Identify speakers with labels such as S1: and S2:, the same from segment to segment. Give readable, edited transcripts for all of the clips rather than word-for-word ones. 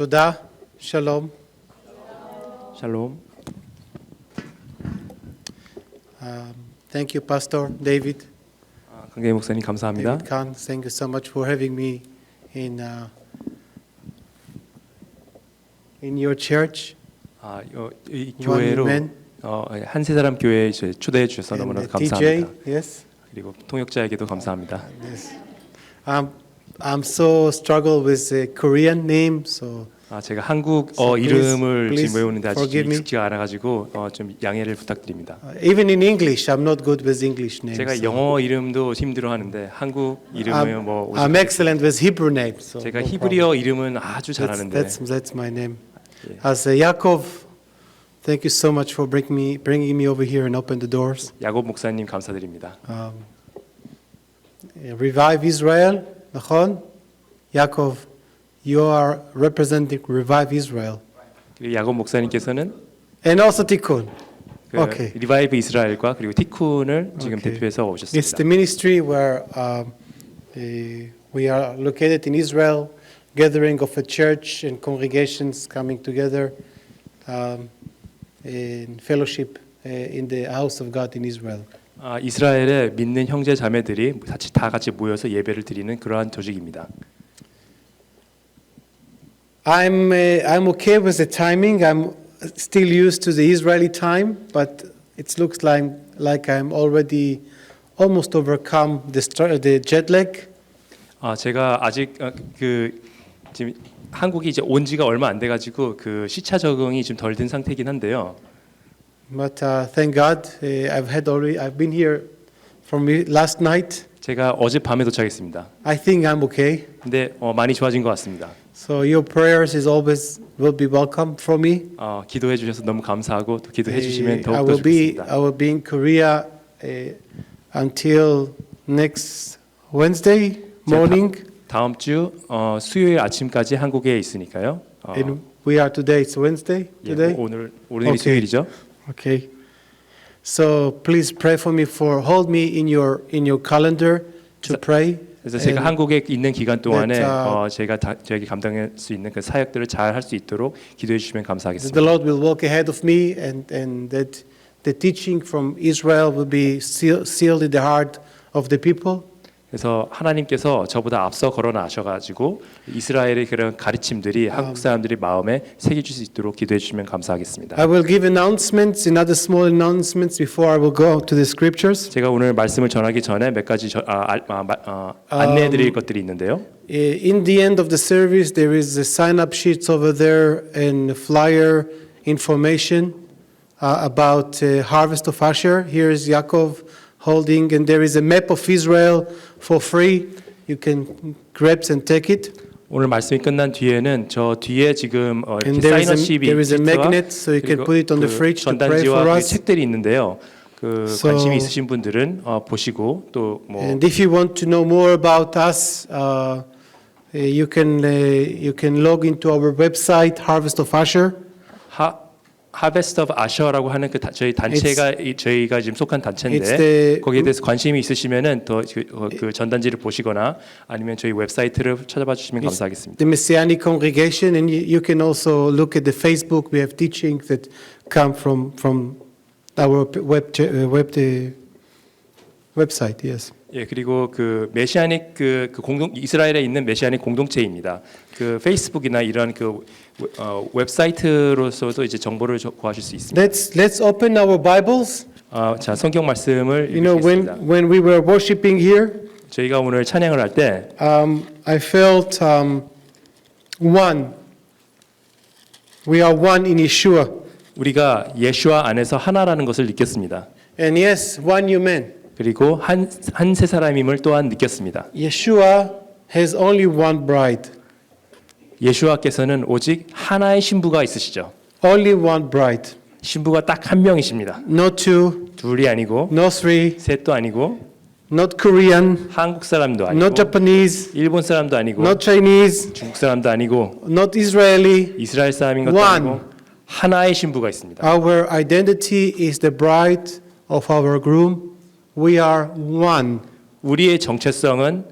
S1: Toda, shalom.
S2: 샬롬.
S1: Thank you, Pastor David.
S2: 강계희 목사님 감사합니다.
S1: David Khan, thank you so much for having me in your church.
S2: 이
S1: One
S2: 교회로
S1: man.
S2: 한세 사람 교회에 초대해 주셔서
S1: And
S2: 너무나
S1: TJ,
S2: 감사합니다.
S1: yes.
S2: 그리고 통역자에게도 감사합니다.
S1: Yes. I'm so struggle with the Korean name, so
S2: 제가 한국
S1: So
S2: 이름을
S1: please
S2: 지금 외우는데 아직
S1: forgive me.
S2: 익숙지가 않아가지고 좀 양해를 부탁드립니다.
S1: even in English, I'm not good with English names.
S2: 제가
S1: so
S2: 영어 이름도 힘들어하는데 한국 이름은 뭐
S1: I'm excellent with Hebrew names. So
S2: 제가
S1: no
S2: 히브리어 이름은 아주
S1: problem.
S2: 잘하는데
S1: That's my name.
S2: 예.
S1: As Yaakov, thank you so much for bringing me over here and open the doors.
S2: 야곱 목사님 감사드립니다.
S1: Revive Israel, נכון? Yaakov, you are representing Revive Israel.
S2: 그리고 야곱 목사님께서는
S1: And also Tikkun.
S2: 그
S1: Okay.
S2: 리바이브 이스라엘과 그리고 티쿤을 지금
S1: Okay.
S2: 대표해서
S1: It's the
S2: 오셨습니다.
S1: ministry where we are located in Israel, gathering of a church and congregations coming together in fellowship in the house of God in Israel.
S2: 이스라엘의 믿는 형제 자매들이 다 같이 모여서 예배를 드리는 그러한 조직입니다.
S1: I'm okay with the timing. I'm still used to the Israeli time, but it looks like I'm already almost overcome the jet lag.
S2: 제가 아직 지금 한국이 이제 온 지가 얼마 안 돼가지고 그 시차 적응이 좀 덜 된 상태이긴 한데요.
S1: But thank God, I've been here from last night.
S2: 제가 어젯밤에 도착했습니다.
S1: I think I'm okay.
S2: 근데 많이 좋아진 것 같습니다.
S1: So your prayers will be welcome for me.
S2: 기도해 주셔서 너무 감사하고 또 기도해 주시면
S1: I
S2: 더욱더
S1: will
S2: 좋겠습니다.
S1: be in Korea until next Wednesday morning.
S2: 다음 주 수요일 아침까지 한국에 있으니까요.
S1: And we are today. It's Wednesday today.
S2: 오늘이
S1: Okay.
S2: 수요일이죠.
S1: Okay. So please pray for me. Hold me in your calendar to pray.
S2: 그래서 제가
S1: And
S2: 한국에 있는 기간 동안에
S1: that,
S2: 제가 저에게 감당할 수 있는 그 사역들을 잘 할 수 있도록 기도해 주시면
S1: the
S2: 감사하겠습니다.
S1: Lord will walk ahead of me, and that the teaching from Israel will be sealed in the heart of the people.
S2: 그래서 하나님께서 저보다 앞서 걸어 나셔가지고 이스라엘의 그런 가르침들이 한국 사람들이 마음에 새겨질 수 있도록 기도해 주시면 감사하겠습니다.
S1: I will give announcements, another small announcements before I will go to the scriptures.
S2: 제가 오늘 말씀을 전하기 전에 몇 가지 안내해 드릴 것들이 있는데요.
S1: In the end of the service, there is a sign-up sheets over there and flyer information about Harvest of Asher. Here is Yaakov holding, and there is a map of Israel for free. You can grab and take it.
S2: 오늘 말씀이 끝난 뒤에는 저 뒤에 지금
S1: And
S2: 이렇게 사이너십이
S1: there is a
S2: 시트와
S1: magnet, so you can
S2: 그리고
S1: put it on the
S2: 그
S1: fridge to pray
S2: 전단지와
S1: for
S2: 그
S1: us.
S2: 책들이 있는데요. 그
S1: So-
S2: 관심이 있으신 분들은 보시고 또 뭐
S1: And if you want to know more about us, you can log into our website, Harvest of Asher.
S2: 하베스트 오브 아셔라고 하는 그 저희 단체가 저희가 지금 속한
S1: It's
S2: 단체인데
S1: the-
S2: 거기에 대해서 관심이 있으시면은 더 그 전단지를 보시거나 아니면 저희 웹사이트를 찾아봐 주시면 감사하겠습니다.
S1: The Messianic congregation, and you can also look at the Facebook. We have teachings that come from our website. Yes.
S2: 예, 그리고 그 메시아닉 그 공동 이스라엘에 있는 메시아닉 공동체입니다. 그 페이스북이나 이런 그 웹사이트로서도 이제 정보를 구하실 수 있습니다.
S1: Let's open our Bibles.
S2: 자, 성경 말씀을
S1: You know,
S2: 읽겠습니다.
S1: when we were worshiping here,
S2: 저희가 오늘 찬양을 할 때
S1: I felt one. We are one in Yeshua.
S2: 우리가 예수와 안에서 하나라는 것을 느꼈습니다.
S1: And yes, one new man.
S2: 그리고 한 세 사람임을 또한 느꼈습니다.
S1: Yeshua has only one bride.
S2: 예수와께서는 오직 하나의 신부가 있으시죠.
S1: Only one bride.
S2: 신부가 딱 한 명이십니다.
S1: Not two,
S2: 둘이 아니고
S1: not three,
S2: 셋도 아니고
S1: not Korean,
S2: 한국 사람도 아니고
S1: not Japanese,
S2: 일본 사람도 아니고
S1: not Chinese,
S2: 중국 사람도 아니고
S1: not Israeli.
S2: 이스라엘 사람인 것도
S1: One.
S2: 아니고 하나의 신부가 있습니다.
S1: Our identity is the bride of our groom. We are one.
S2: 우리의 정체성은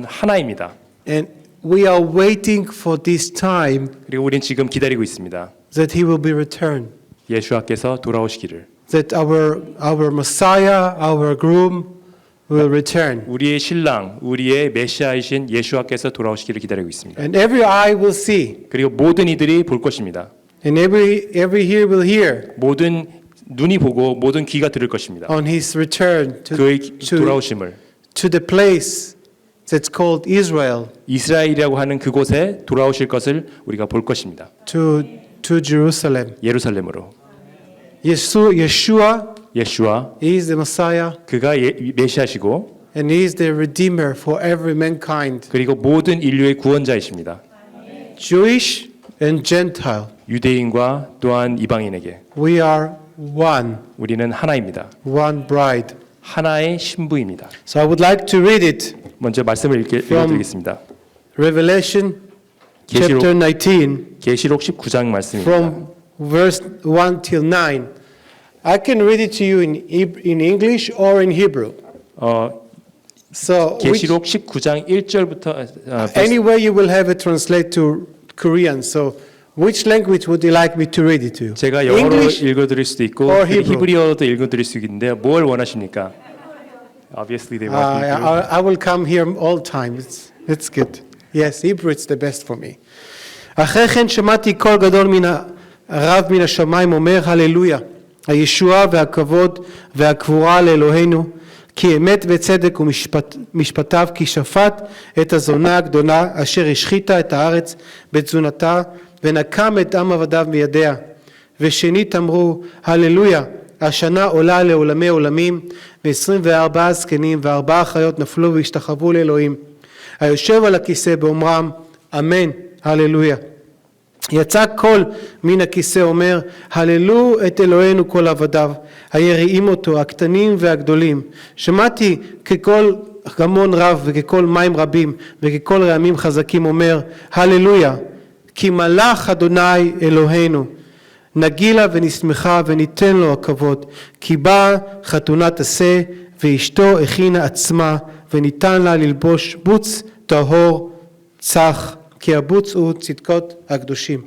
S2: 하나입니다.
S1: And we are waiting for this time
S2: 그리고 우리는 지금 기다리고 있습니다.
S1: that he will be returned.
S2: 예수와께서 돌아오시기를.
S1: That our Messiah, our groom will return.
S2: 우리의 신랑, 우리의 메시아이신 예수와께서 돌아오시기를 기다리고 있습니다.
S1: And every eye will see.
S2: 그리고 모든 이들이 볼 것입니다.
S1: And every ear will hear
S2: 모든 눈이 보고 모든 귀가 들을 것입니다.
S1: on his return
S2: 그의 돌아오심을.
S1: to the place that's called Israel,
S2: 이스라엘이라고 하는 그곳에 돌아오실 것을 우리가 볼 것입니다.
S1: to Jerusalem.
S2: 예루살렘으로.
S1: Yeshua
S2: 예수와
S1: is the Messiah
S2: 그가 메시아시고
S1: and he is the Redeemer for every mankind,
S2: 그리고 모든 인류의 구원자이십니다.
S1: Jewish and Gentile.
S2: 유대인과 또한 이방인에게
S1: We are one,
S2: 우리는 하나입니다.
S1: one bride.
S2: 하나의 신부입니다.
S1: So I would like to read it.
S2: 먼저 말씀을 읽어드리겠습니다.
S1: Revelation
S2: 계시록
S1: chapter 19
S2: 계시록 19장 말씀입니다.
S1: from verse 1 till 9. I can read it to you in English or in Hebrew. So
S2: 계시록 19장 1절부터
S1: anyway you will have it translate to Korean. So which language would you like me to read it to you?
S2: 제가 영어로
S1: English
S2: 읽어드릴 수도 있고
S1: or Hebrew?
S2: 히브리어로도 읽어드릴 수 있는데요. 뭘 원하십니까? Obviously they want Hebrew.
S1: I will come here all time. It's good. Yes, Hebrew it's the best for me. אחרי כן שמעתי קול גדול רב מן השמיים אומר הללויה, הישועה והכבוד והגבורה לאלוהינו, כי אמת וצדק ומשפטיו, כי שפט את הזונה הגדולה אשר השחיתה את הארץ בתזונתה ונקם את עם עבדיו מידיה. ושנית אמרו הללויה, השנה עולה לעולמי עולמים, ו24 זקנים ו4 חיות נפלו והשתחוו לאלוהים. היושב על הכיסא באומרם אמן הללויה. יצא קול מן הכיסא אומר הללו את אלוהינו כל עבדיו היראים אותו הקטנים והגדולים. שמעתי כקול גמון רב וכקול מים רבים וכקול רעמים חזקים אומר הללויה, כי מלך אדוני אלוהינו, נגילה ונשמחה וניתן לו הכבוד, כי באה חתונת עשה ואשתו הכינה עצמה וניתן לה ללבוש בוץ טהור צח, כי הבוץ הוא צדקות הקדושים.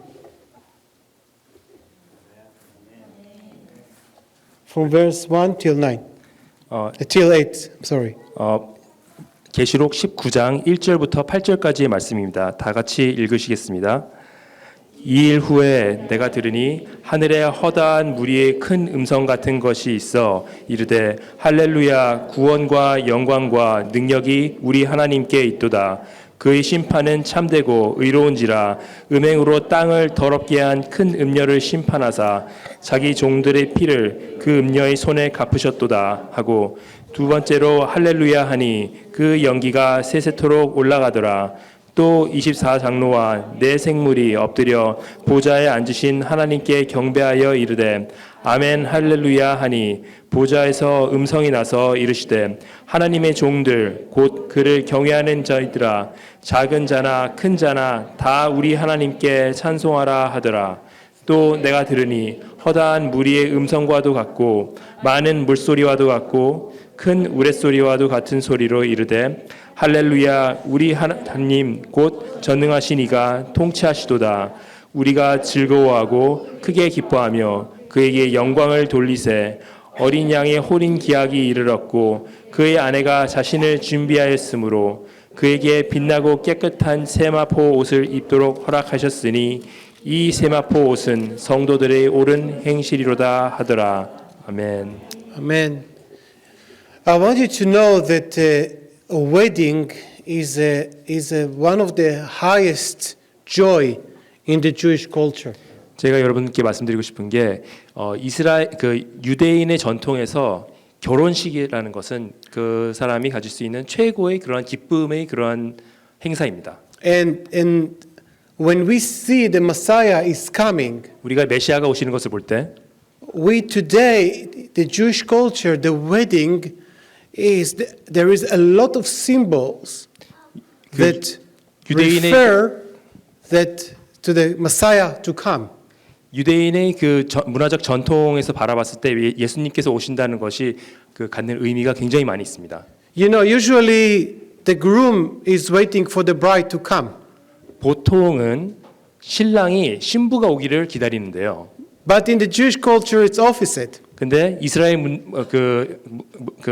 S1: From verse 1 till 9. Till 8, I'm sorry.
S2: 계시록 19장 1절부터 8절까지의 말씀입니다. 다 같이 읽으시겠습니다. 이 일 후에 내가 들으니 하늘에 허다한 무리의 큰 음성 같은 것이 있어 이르되 할렐루야, 구원과 영광과 능력이 우리 하나님께 있도다. 그의 심판은 참되고 의로운지라. 음행으로 땅을 더럽게 한 큰 음녀를 심판하사 자기 종들의 피를 그 음녀의 손에 갚으셨도다 하고, 두 번째로 할렐루야 하니 그 연기가 세세토록 올라가더라. 또 24장로와 네 생물이 엎드려 보좌에 앉으신 하나님께 경배하여 이르되 아멘 할렐루야 하니, 보좌에서 음성이 나서 이르시되 하나님의 종들 곧 그를 경외하는 자들아, 작은 자나 큰 자나 다 우리 하나님께 찬송하라 하더라. 또 내가 들으니 허다한 무리의 음성과도 같고 많은 물소리와도 같고 큰 우레소리와도 같은 소리로 이르되 할렐루야, 우리 하나님 곧 전능하신 이가 통치하시도다. 우리가 즐거워하고 크게 기뻐하며 그에게 영광을 돌리세. 어린 양의 호린 기약이 이르렀고 그의 아내가 자신을 준비하였으므로 그에게 빛나고 깨끗한 세마포 옷을 입도록 허락하셨으니 이 세마포 옷은 성도들의 옳은 행실이로다 하더라. 아멘.
S1: Amen. I want you to know that a wedding is one of the highest joy in the Jewish culture.
S2: 제가 여러분께 말씀드리고 싶은 게 이스라엘 유대인의 전통에서 결혼식이라는 것은 그 사람이 가질 수 있는 최고의 그러한 기쁨의 그러한 행사입니다.
S1: And when we see the Messiah is coming,
S2: 우리가 메시아가 오시는 것을 볼 때
S1: we today, the Jewish culture, the wedding there is a lot of symbols that refer that to the Messiah to come.
S2: 유대인의 그 문화적 전통에서 바라봤을 때 예수님께서 오신다는 것이 그 갖는 의미가 굉장히 많이 있습니다.
S1: You know, usually the groom is waiting for the bride to come.
S2: 보통은 신랑이 신부가 오기를 기다리는데요.
S1: But in the Jewish culture, it's opposite.
S2: 근데 이스라엘 그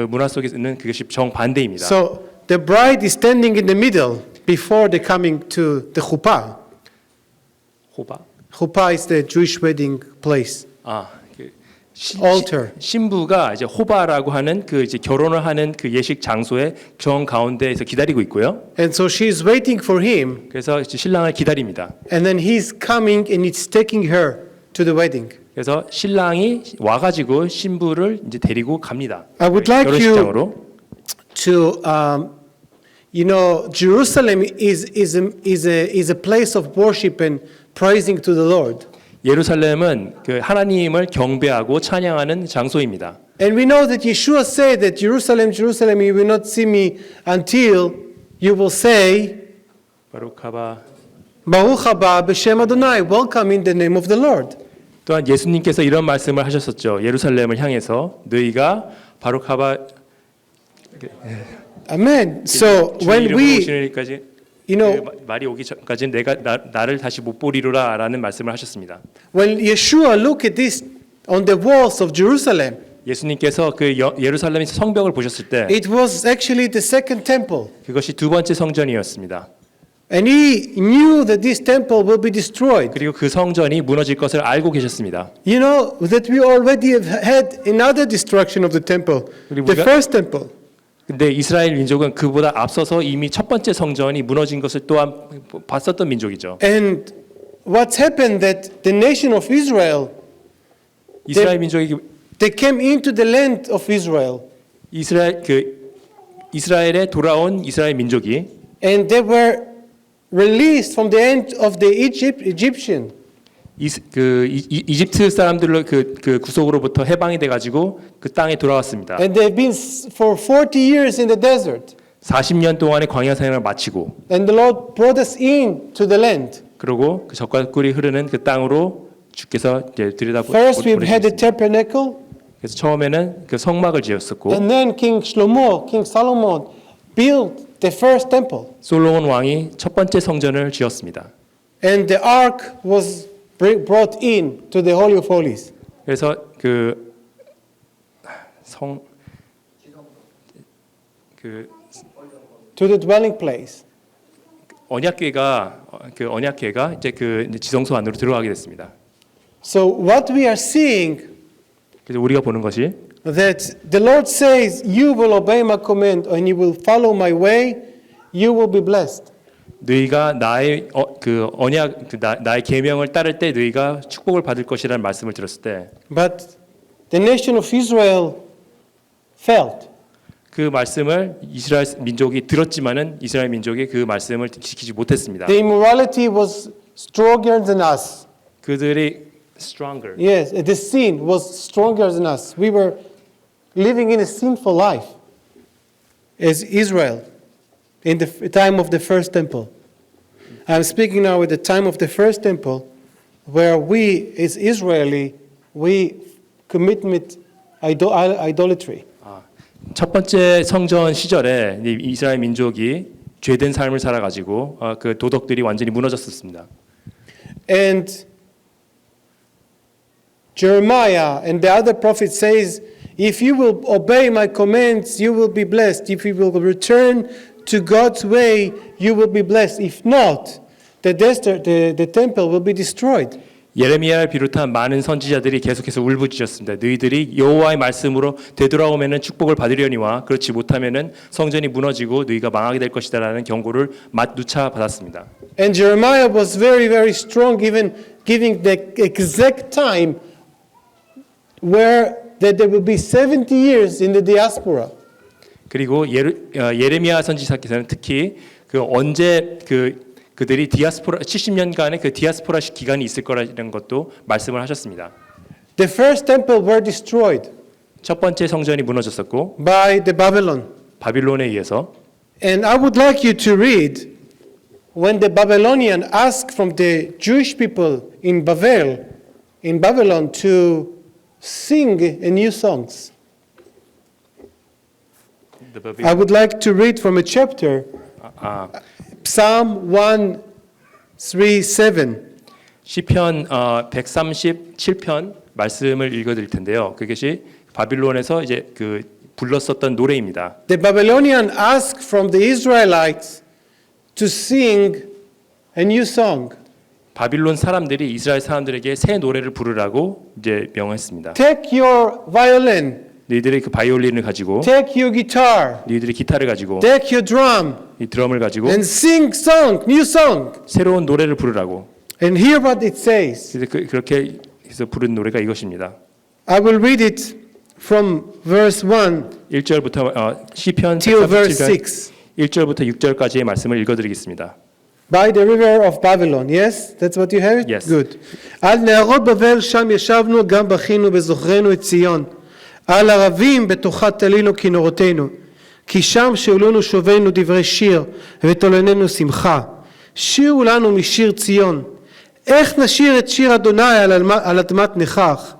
S2: 문화 속에서는 그것이 정반대입니다.
S1: So the bride is standing in the middle before they coming to the chuppah.
S2: 호바?
S1: Chuppah is the Jewish wedding place.
S2: 그
S1: Altar.
S2: 신부가 이제 호바라고 하는 그 이제 결혼을 하는 그 예식 장소의 정 가운데에서 기다리고 있고요.
S1: And so she is waiting for him,
S2: 그래서 이제 신랑을 기다립니다.
S1: and then he's coming and it's taking her to the wedding.
S2: 그래서 신랑이 와가지고 신부를 이제 데리고 갑니다.
S1: I would like
S2: 결혼식장으로.
S1: to, Jerusalem is a place of worship and praising to the Lord.
S2: 예루살렘은 그 하나님을 경배하고 찬양하는 장소입니다.
S1: And we know that Yeshua said that Jerusalem, Jerusalem, you will not see me until you will say,
S2: 바루카바.
S1: Baruch haba b'shem Adonai, welcome in the name of the Lord.
S2: 또한 예수님께서 이런 말씀을 하셨었죠. 예루살렘을 향해서 너희가 바루카바
S1: Amen. So
S2: 주의
S1: when
S2: 이름으로
S1: we,
S2: 오시는 일까지
S1: you know,
S2: 그 말이 오기 전까지 내가 나를 다시 못 보리로라라는 말씀을 하셨습니다.
S1: when Yeshua looked at this on the walls of Jerusalem,
S2: 예수님께서 그 예루살렘의 성벽을 보셨을 때
S1: it was actually the second temple.
S2: 그것이 두 번째 성전이었습니다.
S1: And he knew that this temple will be destroyed.
S2: 그리고 그 성전이 무너질 것을 알고 계셨습니다.
S1: You know that we already have had another destruction of the temple,
S2: 그리고
S1: the
S2: 우리가-
S1: first temple.
S2: 근데 이스라엘 민족은 그보다 앞서서 이미 첫 번째 성전이 무너진 것을 또한 봤었던 민족이죠.
S1: And what's happened that the nation of Israel,
S2: 이스라엘 민족이
S1: they came into the land of Israel,
S2: 이스라엘에 돌아온 이스라엘 민족이
S1: and they were released from the hand of the Egyptian.
S2: 이집트 사람들로 그 구속으로부터 해방이 돼 가지고 그 땅에 돌아왔습니다.
S1: And they've been for 40 years in the desert.
S2: 40년 동안의 광야 생활을 마치고
S1: And the Lord brought us in to the land.
S2: 그리고 그 젖과 꿀이 흐르는 그 땅으로 주께서 이제
S1: First we've had the
S2: 보내주셨습니다.
S1: tabernacle,
S2: 그래서 처음에는 그 성막을 지었었고
S1: and then King Shlomo, King Solomon built the first temple.
S2: 솔로몬 왕이 첫 번째 성전을 지었습니다.
S1: And the ark was brought in to the Holy of Holies.
S2: 그래서
S1: To the dwelling place.
S2: 언약궤가 이제 그 지성소 안으로 들어가게 됐습니다.
S1: So what we are seeing
S2: 그래서 우리가 보는 것이
S1: that the Lord says, you will obey my command and you will follow my way, you will be blessed.
S2: 너희가 나의 나의 계명을 따를 때 너희가 축복을 받을 것이라는 말씀을 들었을 때
S1: But the nation of Israel failed.
S2: 그 말씀을 이스라엘 민족이 들었지만은 이스라엘 민족이 그 말씀을 지키지 못했습니다.
S1: The immorality was stronger than us.
S2: 그들이 stronger.
S1: Yes, the sin was stronger than us. We were living in a sinful life as Israel in the time of the first temple. I'm speaking now at the time of the first temple where we as Israeli, we committed idolatry.
S2: 첫 번째 성전 시절에 이스라엘 민족이 죄된 삶을 살아가지고 그 도덕들이 완전히 무너졌었습니다.
S1: And Jeremiah and the other prophets says, if you will obey my commands, you will be blessed. If you will return to God's way, you will be blessed. If not, the temple will be destroyed.
S2: 예레미야를 비롯한 많은 선지자들이 계속해서 울부짖었습니다. 너희들이 여호와의 말씀으로 되돌아오면은 축복을 받으려니와 그렇지 못하면은 성전이 무너지고 너희가 망하게 될 것이다라는 경고를 맞누차 받았습니다.
S1: And Jeremiah was very, very strong, even giving the exact time where that there will be 70 years in the diaspora.
S2: 그리고 예레미야 선지자께서는 특히 그 언제 그들이 디아스포라 70년간의 그 디아스포라 기간이 있을 거라는 것도 말씀을 하셨습니다.
S1: The first temple were destroyed
S2: 첫 번째 성전이 무너졌었고
S1: by the Babylon.
S2: 바빌론에 의해서
S1: And I would like you to read when the Babylonian asked from the Jewish people in Babylon to sing a new songs. I would like to read from a chapter, Psalm 1 3:7.
S2: 시편 137편 말씀을 읽어드릴 텐데요. 그것이 바빌론에서 이제 그 불렀었던 노래입니다.
S1: The Babylonian asked from the Israelites to sing a new song.
S2: 바빌론 사람들이 이스라엘 사람들에게 새 노래를 부르라고 이제 명했습니다.
S1: Take your violin,
S2: 너희들이 그 바이올린을 가지고,
S1: take your guitar,
S2: 너희들이 기타를 가지고,
S1: take your drum,
S2: 이 드럼을 가지고
S1: and sing song, new song.
S2: 새로운 노래를 부르라고.
S1: And hear what it says.
S2: 그래서 그렇게 해서 부른 노래가 이것입니다.
S1: I will read it from verse 1
S2: 1절부터 시편
S1: till verse
S2: 137편
S1: 6.
S2: 1절부터 6절까지의 말씀을 읽어드리겠습니다.
S1: By the river of Babylon. Yes? That's what you have it?
S2: Yes.
S1: Good. על נהרות בבל שם ישבנו, גם בכינו בזוכרנו את ציון. על ערבים בתוכה תלינו כינורותינו. כי שם שאולנו שובנו דברי שיר, ותולננו שמחה. שירו לנו משיר ציון. איך נשיר את שיר אדוני על אדמת נכח?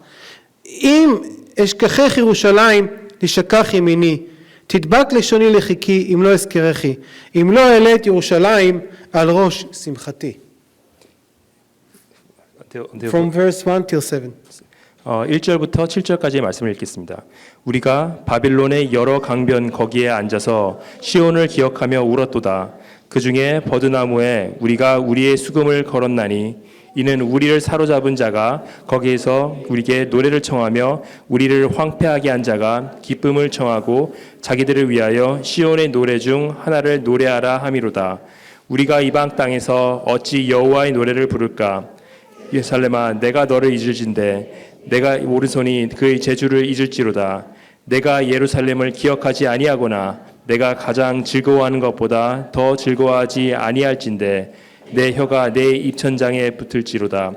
S1: אם אשכחך ירושלים, תשכח ימיני. תדבק לשוני לחיקי, אם לא אזכרכי. אם לא אעלה את ירושלים על ראש שמחתי. From verse 1 till 7.
S2: 1절부터 7절까지의 말씀을 읽겠습니다. 우리가 바빌론의 여러 강변 거기에 앉아서 시온을 기억하며 울었도다. 그 중에 버드나무에 우리가 우리의 수금을 걸었나니 이는 우리를 사로잡은 자가 거기에서 우리에게 노래를 청하며 우리를 황폐하게 한 자가 기쁨을 청하고 자기들을 위하여 시온의 노래 중 하나를 노래하라 함이로다. 우리가 이방 땅에서 어찌 여호와의 노래를 부를까? 예루살렘아, 내가 너를 잊을진대 내가 오른손이 그의 제주를 잊을지로다. 내가 예루살렘을 기억하지 아니하거나 내가 가장 즐거워하는 것보다 더 즐거워하지 아니할진대 내 혀가 내 입천장에 붙을지로다.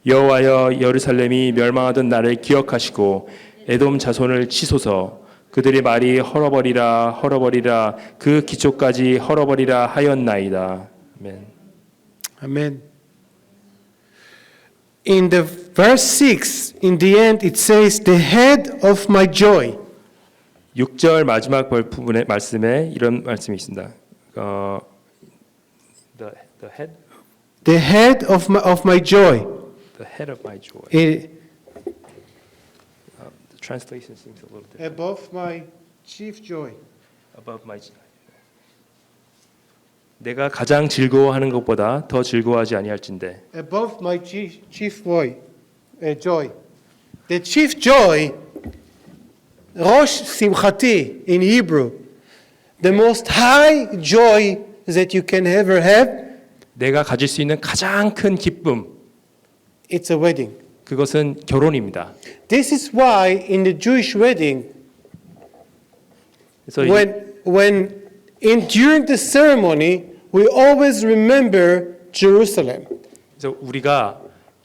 S2: 여호와여, 예루살렘이 멸망하던 날을 기억하시고 에돔 자손을 치소서. 그들의 말이 헐어버리라 헐어버리라 그 기초까지 헐어버리라 하였나이다. 아멘.
S1: Amen. In the verse 6, in the end, it says, the head of my joy.
S2: 6절 마지막 부분의 말씀에 이런 말씀이 있습니다. The head?
S1: The head of my joy.
S2: The head of my joy.
S1: The
S2: translation seems a little different.
S1: above my chief joy.
S2: Above my 내가 가장 즐거워하는 것보다 더 즐거워하지 아니할진대.
S1: Above my chief joy. The chief joy, Rosh Simchati in Hebrew, the most high joy that you can ever have.
S2: 내가 가질 수 있는 가장 큰 기쁨.
S1: It's a wedding.
S2: 그것은 결혼입니다.
S1: This is why in the Jewish wedding,
S2: 그래서
S1: during the ceremony, we always remember Jerusalem.
S2: 그래서 우리가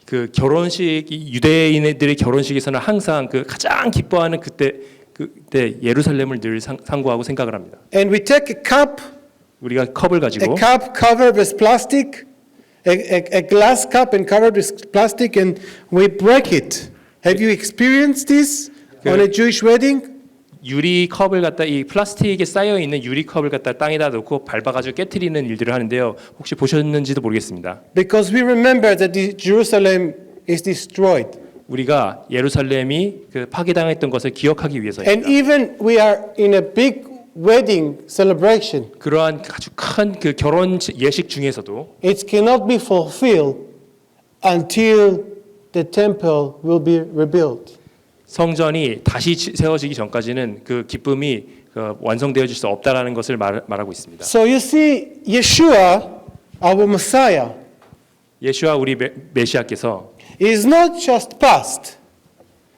S2: 그 결혼식 유대인들의 결혼식에서는 항상 그 가장 기뻐하는 그때 예루살렘을 늘 상고하고 생각을 합니다.
S1: And we take a cup,
S2: 우리가 컵을 가지고
S1: a cup covered with plastic, a glass cup and covered with plastic, and we break it. Have you experienced this on a Jewish wedding?
S2: 유리 컵을 갖다 이 플라스틱에 쌓여 있는 유리 컵을 갖다 땅에다 놓고 밟아가지고 깨트리는 일들을 하는데요. 혹시 보셨는지도 모르겠습니다.
S1: Because we remember that Jerusalem is destroyed.
S2: 우리가 예루살렘이 그 파괴당했던 것을 기억하기 위해서입니다.
S1: And even we are in a big wedding celebration.
S2: 그러한 아주 큰 그 결혼 예식 중에서도
S1: It cannot be fulfilled until the temple will be rebuilt.
S2: 성전이 다시 세워지기 전까지는 그 기쁨이 완성되어질 수 없다라는 것을 말하고 있습니다.
S1: So you see, Yeshua, our Messiah,
S2: 예수와 우리 메시아께서
S1: is not just past.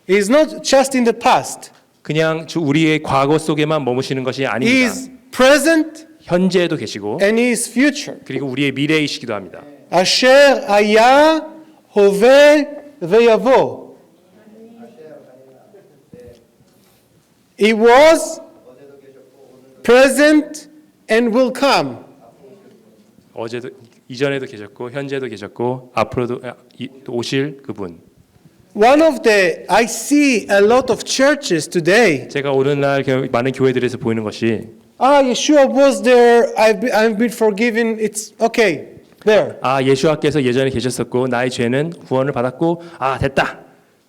S1: He is not just in the past.
S2: 그냥 우리의 과거 속에만 머무시는 것이
S1: He
S2: 아닙니다.
S1: is present
S2: 현재에도 계시고
S1: and he is future.
S2: 그리고 우리의 미래이시기도 합니다.
S1: Asher haya hove veyavo. He was present and will come.
S2: 어제도 이전에도 계셨고 현재도 계셨고 앞으로도 오실 그분.
S1: I see a lot of churches today.
S2: 제가 오늘날 많은 교회들에서 보이는 것이
S1: Yeshua was there. I've been forgiven. It's okay. there.
S2: 아, 예수와께서 예전에 계셨었고 나의 죄는 구원을 받았고 아, 됐다.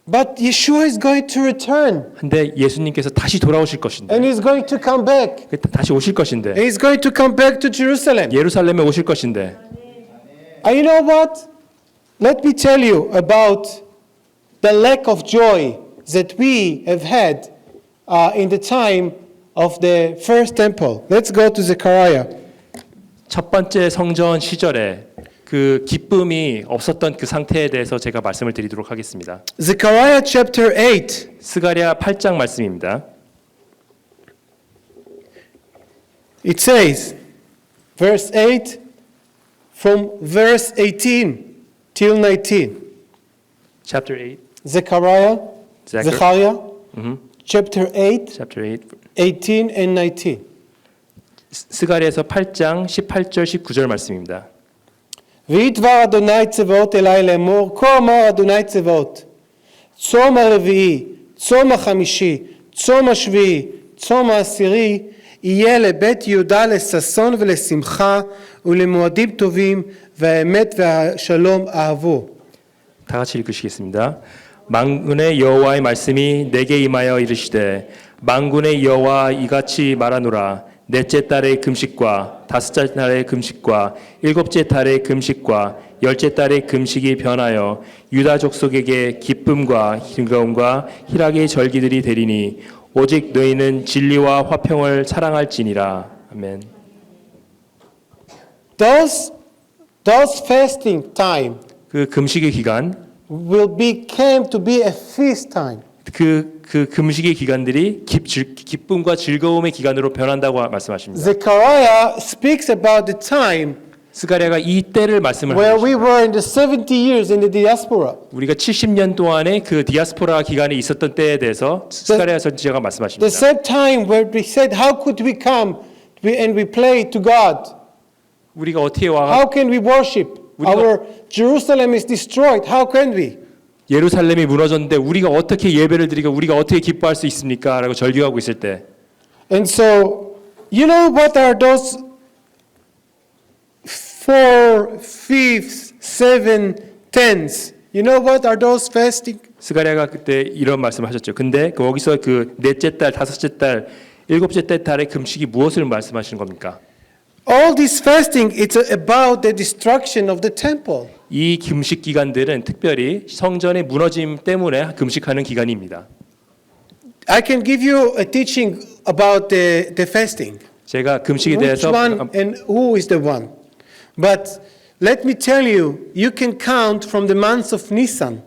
S1: But Yeshua is going to return
S2: 근데 예수님께서 다시 돌아오실 것인데
S1: and he's going to come back.
S2: 다시 오실 것인데
S1: And he's going to come back to Jerusalem.
S2: 예루살렘에 오실 것인데
S1: And you know what? Let me tell you about the lack of joy that we have had in the time of the first temple. Let's go to Zechariah.
S2: 첫 번째 성전 시절에 그 기쁨이 없었던 그 상태에 대해서 제가 말씀을 드리도록 하겠습니다.
S1: Zechariah chapter 8.
S2: 스가랴 8장 말씀입니다.
S1: It says, verse 8, from verse 18 till 19.
S2: Chapter 8.
S1: Zechariah, chapter 8,
S2: Chapter 8.
S1: 18 and 19.
S2: 스가랴에서 8장 18절 19절 말씀입니다.
S1: ויהי דבר אדוני צבאות אלי לאמור, כה אמר אדוני צבאות, צום הרביעי, צום החמישי, צום השביעי, צום העשירי, יהיה לבית יהודה לששון ולשמחה ולמועדים טובים, והאמת והשלום אהבו.
S2: 다 같이 읽으시겠습니다. 만군의 여호와의 말씀이 내게 임하여 이르시되 만군의 여호와 이같이 말하노라. 넷째 달의 금식과 다섯째 달의 금식과 일곱째 달의 금식과 열째 달의 금식이 변하여 유다 족속에게 기쁨과 즐거움과 희락의 절기들이 되리니 오직 너희는 진리와 화평을 사랑할지니라. 아멘.
S1: Those fasting time
S2: 그 금식의 기간,
S1: came to be a feast time.
S2: 그 금식의 기간들이 기쁨과 즐거움의 기간으로 변한다고 말씀하십니다.
S1: Zechariah speaks about the time
S2: 스가랴가 이 때를 말씀을
S1: where
S2: 하십니다.
S1: we were in the 70 years in the diaspora.
S2: 우리가 70년 동안의 그 디아스포라 기간이 있었던 때에 대해서 스가랴 선지자가
S1: The
S2: 말씀하십니다.
S1: same time where we said, how could we come and we pray to God?
S2: 우리가 어떻게 와
S1: How can we worship? Our Jerusalem is destroyed. How can we?
S2: 예루살렘이 무너졌는데 우리가 어떻게 예배를 드리고 우리가 어떻게 기뻐할 수 있습니까? 라고 절규하고 있을 때
S1: And so, you know what are those 4, 5, 7, 10s? You know what are those fasting?
S2: 스가랴가 그때 이런 말씀을 하셨죠. 근데 거기서 그 넷째 달, 다섯째 달, 일곱째 달의 금식이 무엇을 말씀하시는 겁니까?
S1: All this fasting, it's about the destruction of the temple.
S2: 이 금식 기간들은 특별히 성전의 무너짐 때문에 금식하는 기간입니다.
S1: I can give you a teaching about the fasting.
S2: 제가 금식에
S1: Which
S2: 대해서
S1: one and who is the one? But let me tell you, you can count from the months of Nisan.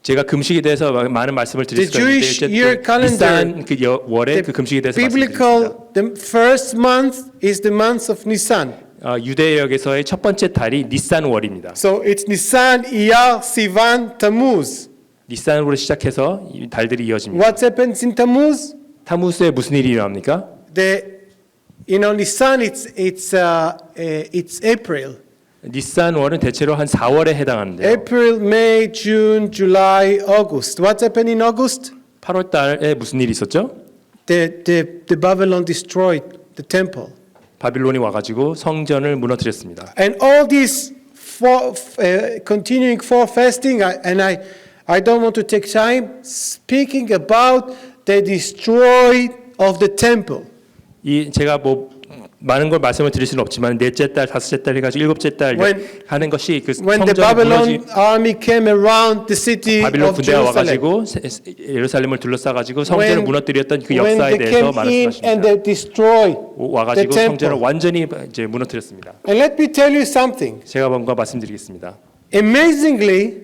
S2: 제가 금식에 대해서 많은 말씀을 드릴
S1: The
S2: 수가 있는데
S1: Jewish year calendar,
S2: 니산 그 월에 그 금식에 대해서
S1: biblical,
S2: 말씀드리겠습니다.
S1: the first month is the month of Nisan.
S2: 유대역에서의 첫 번째 달이 니산 월입니다.
S1: So it's Nisan, Iyar, Sivan, Tammuz.
S2: 니산으로 시작해서 이 달들이 이어집니다.
S1: What happens in Tammuz?
S2: 타무스에 무슨 일이 일어납니까?
S1: Nisan, it's April.
S2: 니산 월은 대체로 한 4월에 해당하는데요.
S1: April, May, June, July, August. What happened in August?
S2: 8월 달에 무슨 일이 있었죠?
S1: The Babylon destroyed the temple.
S2: 바빌론이 와가지고 성전을 무너뜨렸습니다.
S1: And all this continuing for fasting, I don't want to take time speaking about the destroy of the temple.
S2: 이 제가 뭐 많은 걸 말씀을 드릴 수는 없지만 넷째 달, 다섯째 달 해가지고 일곱째 달 하는 것이 그
S1: When the
S2: 성전이
S1: Babylon
S2: 무너지
S1: army came around the city
S2: 바빌론
S1: of
S2: 군대가
S1: Jerusalem,
S2: 와가지고 예루살렘을 둘러싸가지고 성전을 무너뜨렸던 그
S1: when
S2: 역사에
S1: they
S2: 대해서
S1: came in and
S2: 말씀하십니다.
S1: they destroyed
S2: 와가지고
S1: the
S2: 성전을
S1: temple.
S2: 완전히 이제 무너뜨렸습니다.
S1: And let me tell you something.
S2: 제가 뭔가 말씀드리겠습니다.
S1: Amazingly,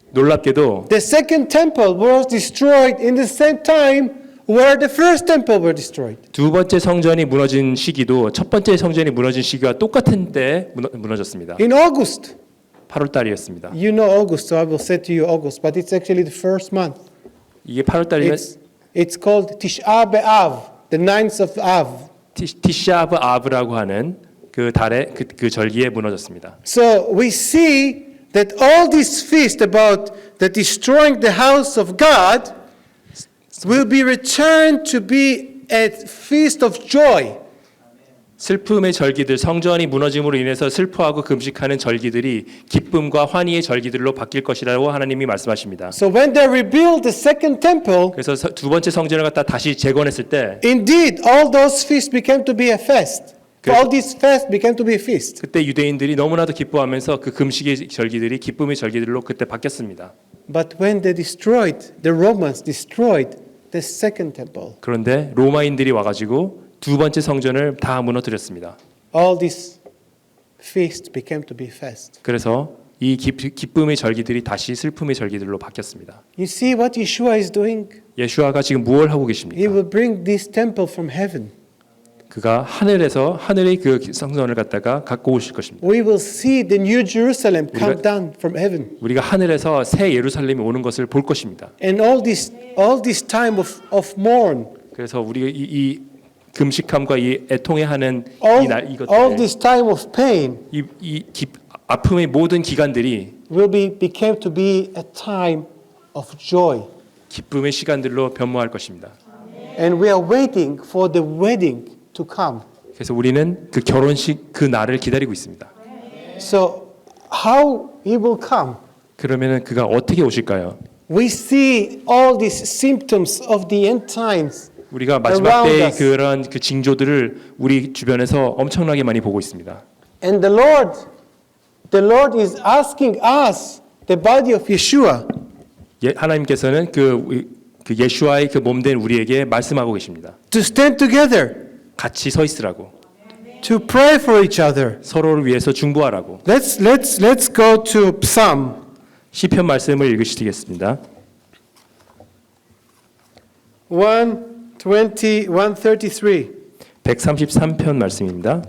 S2: 놀랍게도
S1: the second temple was destroyed in the same time where the first temple were destroyed.
S2: 두 번째 성전이 무너진 시기도 첫 번째 성전이 무너진 시기와 똑같은 때에 무너졌습니다.
S1: In August.
S2: 8월 달이었습니다.
S1: You know August, so I will say to you August, but it's actually the first month.
S2: 이게 8월 달이면
S1: It's called Tisha B'Av, the 9th of Av.
S2: 티샤브 아브라고 하는 그 달에 그 절기에 무너졌습니다.
S1: So we see that all this feast about the destroying the house of God will be returned to be a feast of joy.
S2: 슬픔의 절기들, 성전이 무너짐으로 인해서 슬퍼하고 금식하는 절기들이 기쁨과 환희의 절기들로 바뀔 것이라고 하나님이 말씀하십니다.
S1: So when they rebuilt the second temple,
S2: 그래서 두 번째 성전을 갖다 다시 재건했을 때
S1: indeed all those feasts became to be a fest. All these fests became to be a feast.
S2: 그때 유대인들이 너무나도 기뻐하면서 그 금식의 절기들이 기쁨의 절기들로 그때 바뀌었습니다.
S1: But when they destroyed, the Romans destroyed the second temple,
S2: 그런데 로마인들이 와가지고 두 번째 성전을 다 무너뜨렸습니다.
S1: all these feasts became to be fest.
S2: 그래서 이 기쁨의 절기들이 다시 슬픔의 절기들로 바뀌었습니다.
S1: You see what Yeshua is doing?
S2: 예수아가 지금 무엇을 하고
S1: He
S2: 계십니까?
S1: will bring this temple from heaven.
S2: 그가 하늘에서 하늘의 그 성전을 갖다가 갖고 오실 것입니다.
S1: We will see the new Jerusalem come down from heaven.
S2: 우리가 하늘에서 새 예루살렘이 오는 것을 볼 것입니다.
S1: And all this time of mourn,
S2: 그래서 우리가 이 금식함과 이 애통해하는
S1: all
S2: 이것들,
S1: this time of pain
S2: 아픔의 모든 기간들이
S1: became to be a time of joy.
S2: 기쁨의 시간들로 변모할 것입니다.
S1: And we are waiting for the wedding to come.
S2: 그래서 우리는 그 결혼식 그 날을 기다리고 있습니다.
S1: So how he will come?
S2: 그러면은 그가 어떻게 오실까요?
S1: We see all these symptoms of the end times.
S2: 우리가 마지막 때의
S1: Around us.
S2: 그런 그 징조들을 우리 주변에서 엄청나게 많이 보고 있습니다.
S1: And the Lord is asking us, the body of Yeshua,
S2: 하나님께서는 그 예수와의 그 몸된 우리에게 말씀하고 계십니다.
S1: to stand together,
S2: 같이 서 있으라고,
S1: to pray for each other.
S2: 서로를 위해서 중보하라고.
S1: Let's go to Psalm.
S2: 시편 말씀을 읽으시겠습니다.
S1: 133.
S2: 133편 말씀입니다.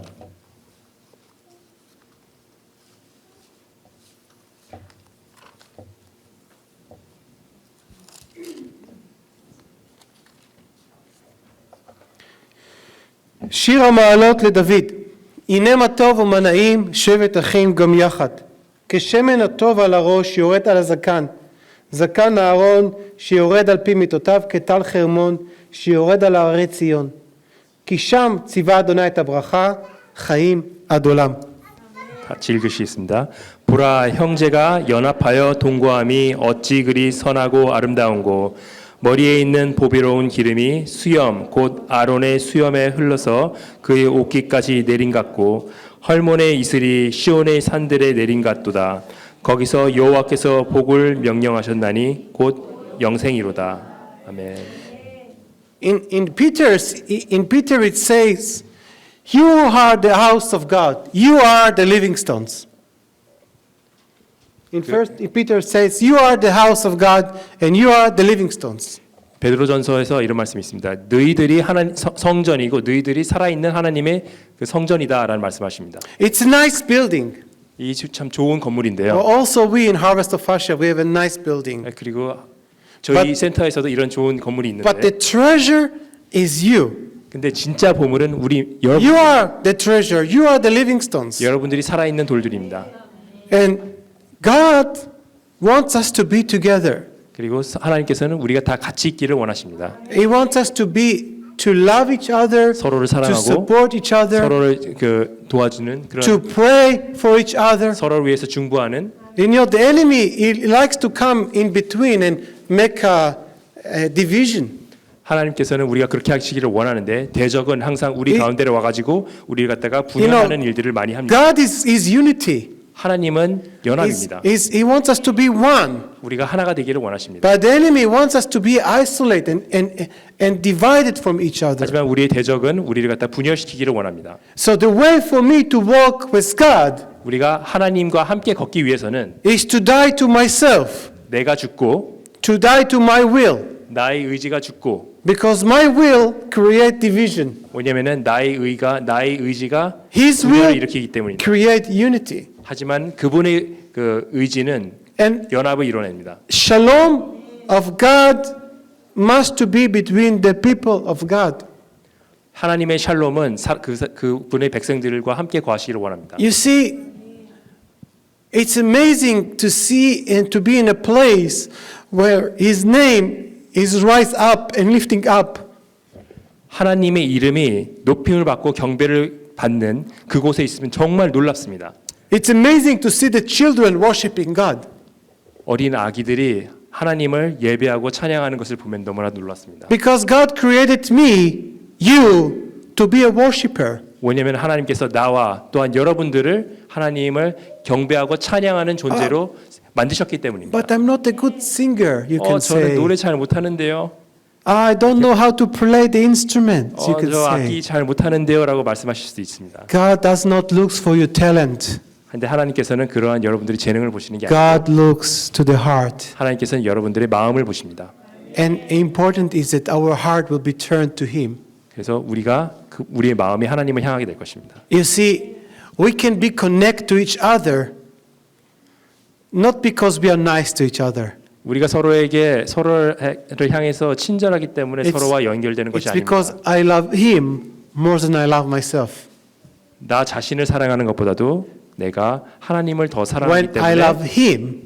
S1: שיר המעלות לדוד. הנה מה טוב ומה נעים, שבת אחים גם יחד. כשמן הטוב על הראש יורד על הזקן. זקן אהרון שיורד על פי מיתותיו כטל חרמון שיורד על הרי ציון. כי שם ציווה אדוני את הברכה, חיים עד עולם.
S2: 같이 읽으시겠습니다. 보라, 형제가 연합하여 동거함이 어찌 그리 선하고 아름다운고, 머리에 있는 보배로운 기름이 수염 곧 아론의 수염에 흘러서 그의 옷깃까지 내린 같고, 헐몬의 이슬이 시온의 산들에 내린 같도다. 거기서 여호와께서 복을 명령하셨나니 곧 영생이로다. 아멘.
S1: In Peter it says, you are the house of God. You are the living stones. In Peter says, you are the house of God and you are the living stones.
S2: 베드로전서에서 이런 말씀이 있습니다. 너희들이 성전이고 너희들이 살아있는 하나님의 그 성전이다라는 말씀하십니다.
S1: It's a nice building.
S2: 이 참 좋은 건물인데요.
S1: Also we in Harvest of Hashem, we have a nice building.
S2: 그리고 저희 센터에서도 이런 좋은 건물이
S1: But the
S2: 있는데,
S1: treasure is you.
S2: 근데 진짜 보물은 우리
S1: You are the treasure. You are the living stones.
S2: 여러분들이 살아있는 돌들입니다.
S1: And God wants us to be together.
S2: 그리고 하나님께서는 우리가 다 같이 있기를 원하십니다.
S1: He wants us to love each other,
S2: 서로를
S1: to
S2: 사랑하고
S1: support each other,
S2: 서로를 그 도와주는 그런,
S1: to pray for each other.
S2: 서로를 위해서 중보하는.
S1: You know, the enemy, he likes to come in between and make a division.
S2: 하나님께서는 우리가 그렇게 하시기를 원하는데, 대적은 항상 우리
S1: 이-
S2: 가운데로 와가지고 우리를 갖다가 분열하는 일들을 많이 합니다.
S1: God is unity.
S2: 하나님은 연합입니다.
S1: He wants us to be one.
S2: 우리가 하나가 되기를 원하십니다.
S1: But the enemy wants us to be isolated and divided from each other.
S2: 하지만 우리의 대적은 우리를 갖다 분열시키기를 원합니다.
S1: So the way for me to walk with God
S2: 우리가 하나님과 함께 걷기 위해서는
S1: is to die to myself,
S2: 내가 죽고
S1: to die to my will.
S2: 나의 의지가 죽고,
S1: Because my will create division.
S2: 왜냐면은 나의 의지가
S1: His
S2: 분열을
S1: will
S2: 일으키기 때문입니다.
S1: create unity.
S2: 하지만 그분의 그 의지는
S1: And
S2: 연합을 이뤄냅니다.
S1: shalom of God must to be between the people of God.
S2: 하나님의 샬롬은 그분의 백성들과 함께 거하시기를 원합니다.
S1: You see, it's amazing to see and to be in a place where His name is rise up and lifting up.
S2: 하나님의 이름이 높임을 받고 경배를 받는 그곳에 있으면 정말 놀랍습니다.
S1: It's amazing to see the children worshiping God
S2: 어린 아기들이 하나님을 예배하고 찬양하는 것을 보면 너무나 놀랐습니다.
S1: because God created me, you, to be a worshiper.
S2: 왜냐하면 하나님께서 나와 또한 여러분들을 하나님을 경배하고 찬양하는 존재로 만드셨기 때문입니다.
S1: But I'm not a good singer, you can
S2: 저는
S1: say.
S2: 노래 잘 못하는데요.
S1: I don't know how to play the instrument, you can
S2: 저
S1: say.
S2: 악기 잘 못하는데요라고 말씀하실 수도 있습니다.
S1: God does not look for your talent.
S2: 근데 하나님께서는 그러한 여러분들의 재능을 보시는 게 아니고
S1: God looks to the heart.
S2: 하나님께서는 여러분들의 마음을 보십니다.
S1: And important is that our heart will be turned to Him.
S2: 그래서 우리가 우리의 마음이 하나님을 향하게 될 것입니다.
S1: You see, we can be connected to each other not because we are nice to each other.
S2: 우리가 서로를 향해서 친절하기 때문에 서로와 연결되는 것이
S1: It's because
S2: 아닙니다.
S1: I love Him more than I love myself.
S2: 나 자신을 사랑하는 것보다도 내가 하나님을 더 사랑하기
S1: When I love
S2: 때문에
S1: Him,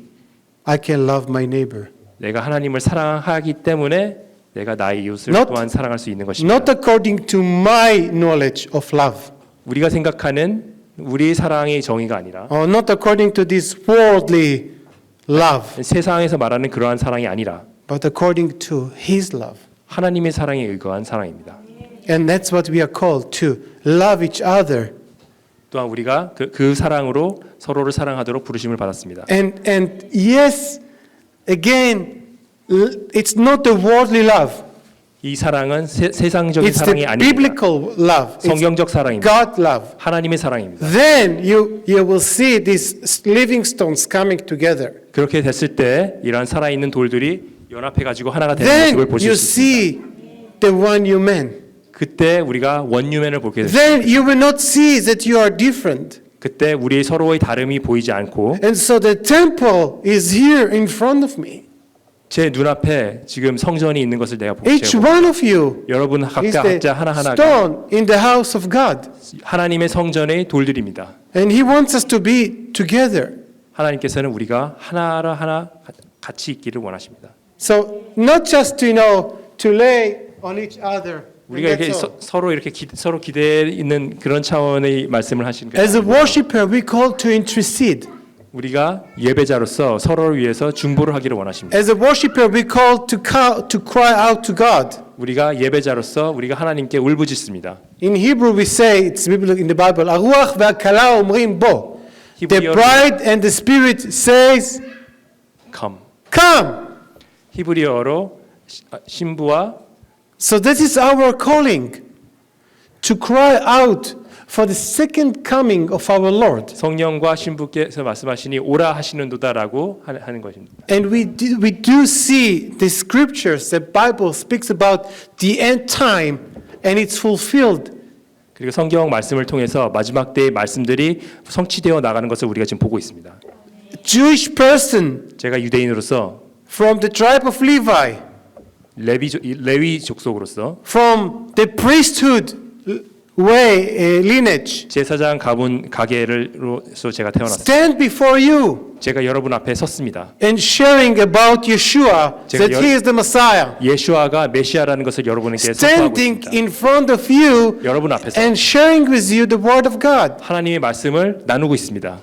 S1: I can love my neighbor.
S2: 내가 하나님을 사랑하기 때문에 내가 나의 이웃을
S1: Not-
S2: 또한 사랑할 수 있는 것입니다.
S1: Not according to my knowledge of love,
S2: 우리가 생각하는 우리 사랑의 정의가 아니라
S1: or not according to this worldly love,
S2: 세상에서 말하는 그러한 사랑이 아니라
S1: but according to His love.
S2: 하나님의 사랑에 의거한 사랑입니다.
S1: And that's what we are called to love each other.
S2: 또한 우리가 그 사랑으로 서로를 사랑하도록 부르심을 받았습니다.
S1: And yes, again, it's not the worldly love.
S2: 이 사랑은 세상적인
S1: It's
S2: 사랑이
S1: the
S2: 아닙니다.
S1: biblical love. It's
S2: 성경적 사랑입니다.
S1: God love.
S2: 하나님의 사랑입니다.
S1: Then you will see these living stones coming together.
S2: 그렇게 됐을 때 이러한 살아있는 돌들이 연합해 가지고 하나가 되는
S1: Then
S2: 모습을 보실
S1: you
S2: 수 있습니다.
S1: see the one you man.
S2: 그때 우리가 원유맨을 보게 됩니다.
S1: Then you will not see that you are different.
S2: 그때 우리 서로의 다름이 보이지 않고
S1: And so the temple is here in front of me.
S2: 제 눈앞에 지금 성전이 있는 것을 내가 보고
S1: Each
S2: 있고
S1: one of you
S2: 여러분
S1: is
S2: 각자
S1: the
S2: 하나하나가
S1: stone in the house of God.
S2: 하나님의 성전의 돌들입니다.
S1: And He wants us to be together.
S2: 하나님께서는 우리가 하나 같이 있기를 원하십니다.
S1: So not just to lay on each other. and
S2: 우리가 이렇게
S1: that's all.
S2: 서로 이렇게 서로 기대에 있는 그런 차원의 말씀을 하시는 거예요.
S1: As a worshiper, we call to intercede.
S2: 우리가 예배자로서 서로를 위해서 중보를 하기를 원하십니다.
S1: As a worshiper, we call to cry out to God.
S2: 우리가 예배자로서 우리가 하나님께 울부짖습니다.
S1: In Hebrew, we say it's biblical in the Bible. "Aruach ve'akala omrim bo." The
S2: 히브리어로
S1: bride and the spirit says,
S2: come.
S1: "Come."
S2: 히브리어로 신부와
S1: So this is our calling to cry out for the second coming of our Lord.
S2: 성령과 신부께서 말씀하시니 오라 하시는도다라고 하는 것입니다.
S1: And we do see the scriptures, the Bible speaks about the end time and it's fulfilled.
S2: 그리고 성경 말씀을 통해서 마지막 때의 말씀들이 성취되어 나가는 것을 우리가 지금 보고 있습니다.
S1: Jewish person
S2: 제가 유대인으로서
S1: from the tribe of Levi,
S2: 레위 족속으로서
S1: from the priesthood way, lineage,
S2: 제사장 가계로서 제가 태어났습니다.
S1: stand before you
S2: 제가 여러분 앞에 섰습니다.
S1: and sharing about Yeshua,
S2: 제가
S1: that He is the Messiah.
S2: 예수아가 메시아라는 것을 여러분에게 선포하고
S1: Standing
S2: 있습니다.
S1: in front of you
S2: 여러분 앞에서
S1: and sharing with you the Word of God.
S2: 하나님의 말씀을 나누고 있습니다.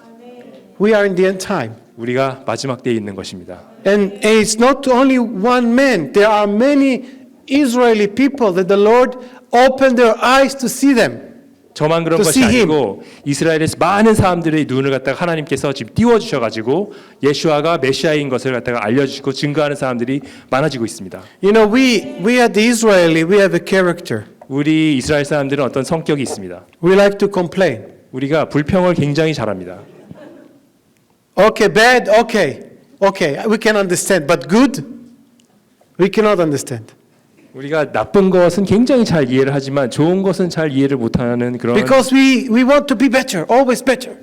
S1: We are in the end time.
S2: 우리가 마지막 때에 있는 것입니다.
S1: And it's not only one man. There are many Israeli people that the Lord opened their eyes to see them.
S2: 저만 그런
S1: To
S2: 것이
S1: see him.
S2: 아니고 이스라엘에서 많은 사람들의 눈을 갖다가 하나님께서 지금 띄워주셔가지고 예수아가 메시아인 것을 갖다가 알려주시고 증거하는 사람들이 많아지고 있습니다.
S1: You know, we are the Israeli, we have a character.
S2: 우리 이스라엘 사람들은 어떤 성격이 있습니다.
S1: We like to complain.
S2: 우리가 불평을 굉장히 잘합니다.
S1: Okay, bad, okay. Okay, we can understand. But good, we cannot understand.
S2: 우리가 나쁜 것은 굉장히 잘 이해를 하지만 좋은 것은 잘 이해를 못하는 그런
S1: Because we want to be better, always better.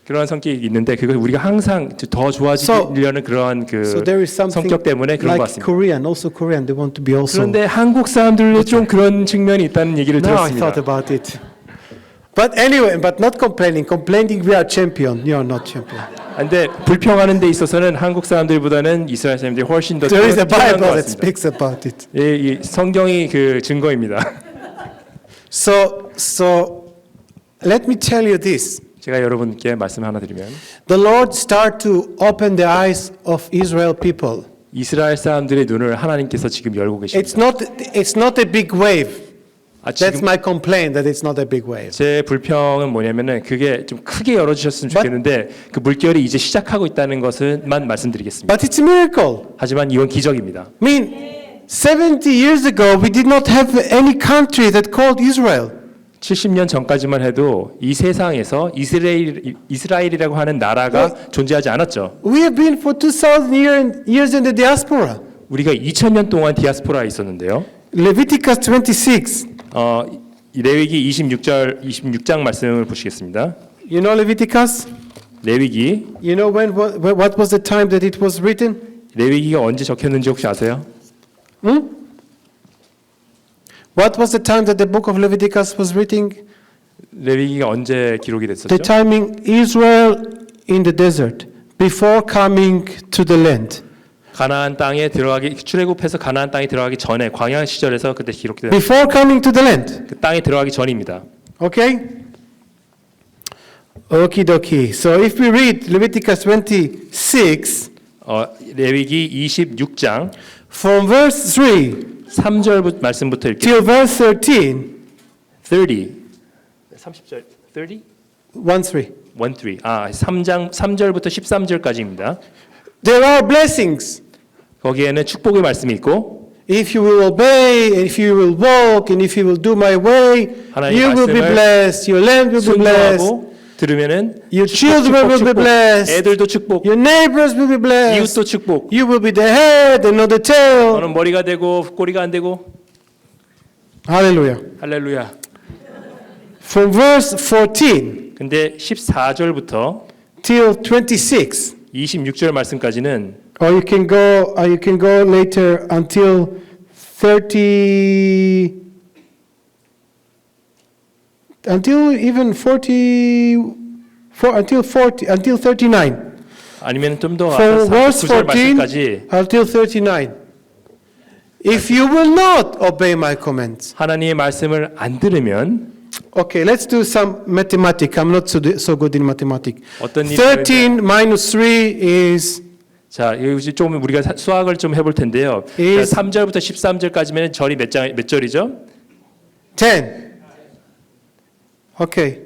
S2: 그러한 성격이 있는데 그걸 우리가 항상 더 좋아지려는 그러한 그
S1: So there is something
S2: 성격 때문에 그런 것
S1: like
S2: 같습니다.
S1: Korean, also Korean, they want to be also.
S2: 그런데 한국 사람들도 좀 그런 측면이 있다는 얘기를
S1: Now I
S2: 들었습니다.
S1: thought about it. But anyway, but not complaining. Complaining, we are champion. You are not champion.
S2: 근데 불평하는 데 있어서는 한국 사람들보다는 이스라엘 사람들이 훨씬 더
S1: There is a
S2: 뛰어난 것
S1: Bible that
S2: 같습니다.
S1: speaks about it.
S2: 이 성경이 그 증거입니다.
S1: So let me tell you this.
S2: 제가 여러분께 말씀 하나 드리면
S1: The Lord start to open the eyes of Israel people.
S2: 이스라엘 사람들의 눈을 하나님께서 지금 열고 계십니다.
S1: It's not a big wave. That's
S2: 지금
S1: my complaint that it's not a big wave.
S2: 제 불평은 뭐냐면은 그게 좀 크게 열어주셨으면 좋겠는데 그 물결이 이제 시작하고 있다는 것만 말씀드리겠습니다.
S1: But it's a miracle.
S2: 하지만 이건 기적입니다.
S1: I mean, 70 years ago we did not have any country that called Israel.
S2: 70년 전까지만 해도 이 세상에서 이스라엘이라고 하는 나라가 존재하지 않았죠.
S1: We have been for 2,000 years in the diaspora.
S2: 우리가 2000년 동안 디아스포라에 있었는데요.
S1: Leviticus 26.
S2: 레위기 26장 말씀을 보시겠습니다.
S1: You know Leviticus?
S2: 레위기
S1: You know what was the time that it was written?
S2: 레위기가 언제 적혔는지 혹시 아세요?
S1: What was the time that the book of Leviticus was written?
S2: 레위기가 언제 기록이
S1: The
S2: 됐었죠?
S1: timing Israel in the desert before coming to the land.
S2: 가나안 땅에 들어가기 출애굽해서 가나안 땅에 들어가기 전에 광야 시절에서 그때 기록된
S1: Before coming to the land.
S2: 그 땅에 들어가기 전입니다.
S1: Okay? Okie dokie. So if we read Leviticus 26
S2: 레위기 26장
S1: from verse 3
S2: 3절 말씀부터 읽겠습니다.
S1: till verse 13,
S2: 30절 30?
S1: 1-3.
S2: 1-3. 3장 3절부터 13절까지입니다.
S1: There are blessings.
S2: 거기에는 축복의 말씀이 있고
S1: If you will obey, if you will walk, and if you will do my way,
S2: 하나님의
S1: you will be
S2: 말씀을
S1: blessed. Your land will be blessed.
S2: 순종하고 들으면은
S1: Your children will be blessed.
S2: 애들도 축복,
S1: Your neighbors will be blessed.
S2: 이웃도 축복.
S1: You will be the head and not the tail.
S2: 너는 머리가 되고 꼬리가 안 되고.
S1: Hallelujah.
S2: 할렐루야.
S1: From verse 14
S2: 근데 14절부터
S1: till 26.
S2: 26절 말씀까지는
S1: Or you can go later until 30 until even until 39.
S2: 아니면 좀 더
S1: From verse
S2: 49절
S1: 14
S2: 말씀까지
S1: until 39. If you will not obey my commands.
S2: 하나님의 말씀을 안 들으면
S1: Okay, let's do some mathematics. I'm not so good in mathematics.
S2: 어떤 일이
S1: 13 minus 3 is
S2: 자, 여기 좀 우리가 수학을 좀 해볼 텐데요.
S1: is-
S2: 3절부터 13절까지면 절이 몇 절이죠?
S1: 10. Okay.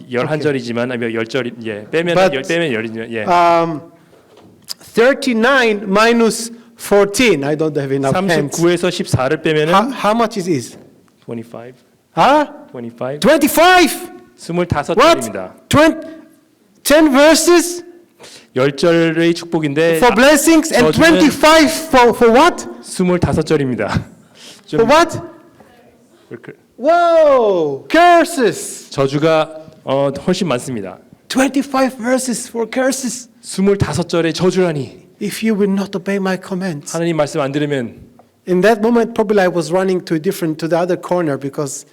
S2: 11절이지만 아니면 10절이 예. 빼면
S1: But-
S2: 빼면 10이죠. 예.
S1: 39 minus 14. I don't have enough hands.
S2: 39에서 14를 빼면은
S1: How much is this?
S2: 25.
S1: Huh?
S2: 25.
S1: 25.
S2: 25절입니다.
S1: What? 10 verses
S2: 10절의 축복인데
S1: for blessings and
S2: 저주는
S1: 25 for what?
S2: 25절입니다.
S1: For what? Whoa! Curses.
S2: 저주가 훨씬 많습니다.
S1: 25 verses for curses.
S2: 25절의 저주라니.
S1: If you will not obey my commands.
S2: 하나님 말씀 안 들으면
S1: In that moment, probably I was running to the other corner because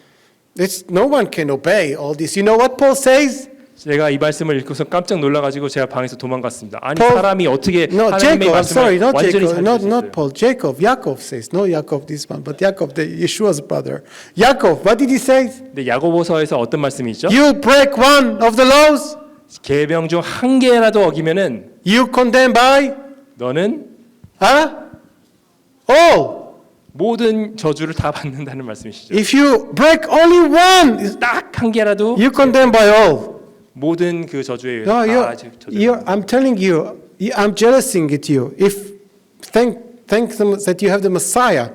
S1: no one can obey all this. You know what Paul says?
S2: 제가 이 말씀을 읽고서 깜짝 놀라가지고 제가 방에서 도망갔습니다. 아니
S1: Paul-
S2: 사람이 어떻게
S1: No,
S2: 하나님의
S1: Jacob. I'm
S2: 말씀을
S1: sorry, not
S2: 완전히
S1: Jacob.
S2: 잘
S1: Not
S2: 들었어요.
S1: Paul. Jacob. Yaakov says. No, Yaakov this one, but Yaakov, Yeshua's brother. Yaakov. What did he say?
S2: 근데 야고보서에서 어떤 말씀이 있죠?
S1: You break one of the laws,
S2: 계명 중 한 개라도 어기면은
S1: you condemn by
S2: 너는
S1: all.
S2: 모든 저주를 다 받는다는 말씀이시죠.
S1: If you break only one,
S2: 딱 한 개라도
S1: you condemn by all.
S2: 모든 그 저주에
S1: No,
S2: 다
S1: I'm telling you, I'm jealousing at you. If thank them that you have the Messiah.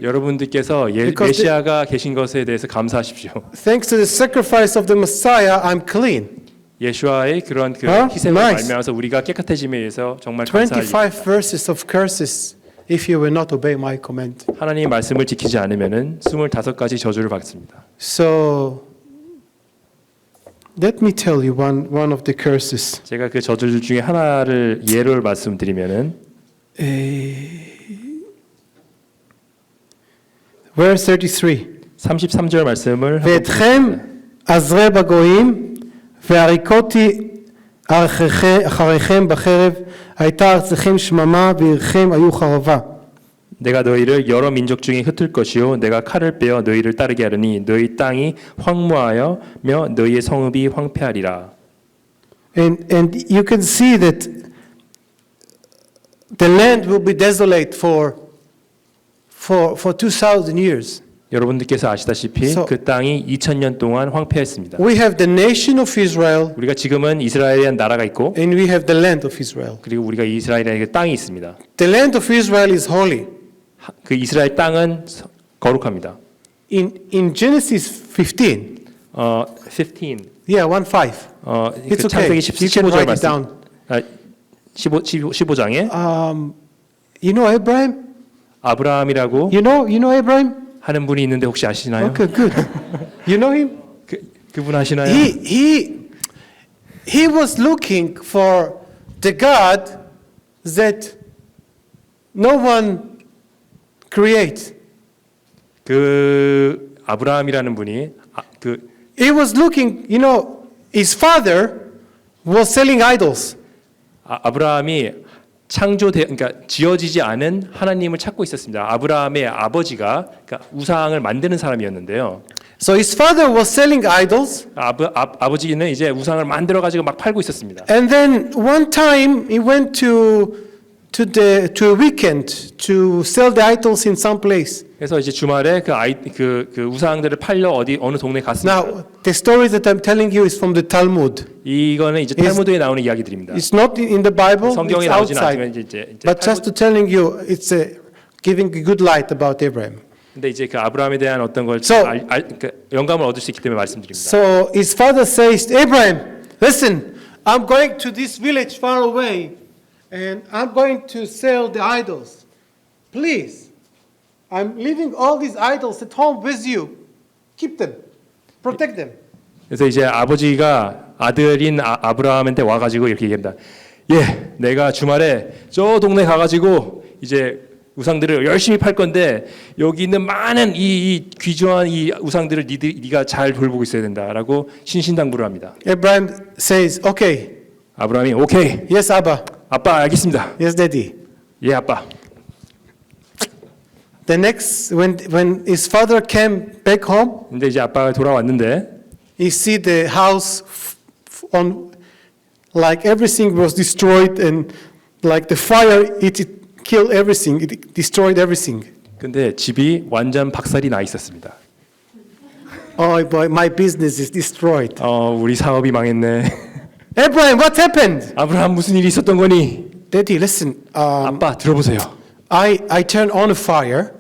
S2: 여러분들께서
S1: Because
S2: 메시아가 계신 것에 대해서 감사하십시오.
S1: Thanks to the sacrifice of the Messiah, I'm clean.
S2: 예수와의 그런 그 희생을
S1: Nice.
S2: 말미암아서 우리가 깨끗해짐에 의해서 정말 감사합니다.
S1: 25 verses of curses if you will not obey my command.
S2: 하나님의 말씀을 지키지 않으면은 25가지 저주를 받습니다.
S1: So let me tell you one of the curses.
S2: 제가 그 저주들 중에 하나를 예를 말씀드리면은
S1: Verse 33.
S2: 33절 말씀을 한번
S1: ואתכם עזרי בגויים והריקותי אחריכם בחרב הייתה ארצכם שממה ועירכם היו חרבה.
S2: 내가 너희를 여러 민족 중에 흩을 것이요 내가 칼을 빼어 너희를 따르게 하리니 너희 땅이 황무하여며 너희의 성읍이 황폐하리라.
S1: And you can see that the land will be desolate for 2,000 years.
S2: 여러분들께서 아시다시피
S1: So-
S2: 그 땅이 2000년 동안 황폐했습니다.
S1: We have the nation of Israel
S2: 우리가 지금은 이스라엘이라는 나라가 있고
S1: and we have the land of Israel.
S2: 그리고 우리가 이스라엘에게 땅이 있습니다.
S1: The land of Israel is holy.
S2: 그 이스라엘 땅은 거룩합니다.
S1: In Genesis 15,
S2: 15.
S1: yeah, 1:5.
S2: 그
S1: It's okay.
S2: 창세기
S1: You can
S2: 15절
S1: write it
S2: 말씀.
S1: down.
S2: 15장에
S1: You know Abraham?
S2: 아브라함이라고
S1: You know Abraham?
S2: 하는 분이 있는데 혹시 아시나요?
S1: Okay, good. You know him?
S2: 그분 아시나요?
S1: He was looking for the God that no one creates.
S2: 그 아브라함이라는 분이
S1: He was looking, his father was selling idols.
S2: 아브라함이 그러니까 지어지지 않은 하나님을 찾고 있었습니다. 아브라함의 아버지가 그러니까 우상을 만드는 사람이었는데요.
S1: So his father was selling idols,
S2: 아버지는 이제 우상을 만들어 가지고 막 팔고 있었습니다.
S1: and then one time he went to a weekend to sell the idols in some place.
S2: 그래서 이제 주말에 그 우상들을 팔려 어느 동네 갔습니다.
S1: Now, the story that I'm telling you is from the Talmud.
S2: 이거는 이제 탈무드에 나오는 이야기들입니다.
S1: It's not in the Bible,
S2: 성경에
S1: it's
S2: 나오지는 않지만
S1: outside.
S2: 이제
S1: But just to telling you, it's giving a good light about Abraham.
S2: 근데 이제 그 아브라함에 대한 어떤 걸
S1: So-
S2: 그러니까 영감을 얻을 수 있기 때문에 말씀드립니다.
S1: So his father says, Abraham, listen, I'm going to this village far away, and I'm going to sell the idols. Please, I'm leaving all these idols at home with you. Keep them, protect them.
S2: 그래서 이제 아버지가 아들인 아브라함한테 와가지고 이렇게 얘기합니다. 예, 내가 주말에 저 동네 가가지고 이제 우상들을 열심히 팔 건데 여기 있는 많은 이 귀중한 이 우상들을 네가 잘 돌보고 있어야 된다라고 신신당부를 합니다.
S1: Abraham says, okay,
S2: 아브라함이 오케이,
S1: yes, Abba,
S2: 아빠 알겠습니다.
S1: yes, Daddy.
S2: 예, 아빠.
S1: The next, when his father came back home,
S2: 근데 이제 아빠가 돌아왔는데
S1: he see the house on, like everything was destroyed, and like the fire, it killed everything, it destroyed everything.
S2: 근데 집이 완전 박살이 나 있었습니다.
S1: Oh boy, my business is destroyed.
S2: 우리 사업이 망했네.
S1: Abraham, what happened?
S2: 아브라함 무슨 일이 있었던 거니?
S1: Daddy, listen.
S2: 아빠 들어보세요.
S1: I turned on a fire,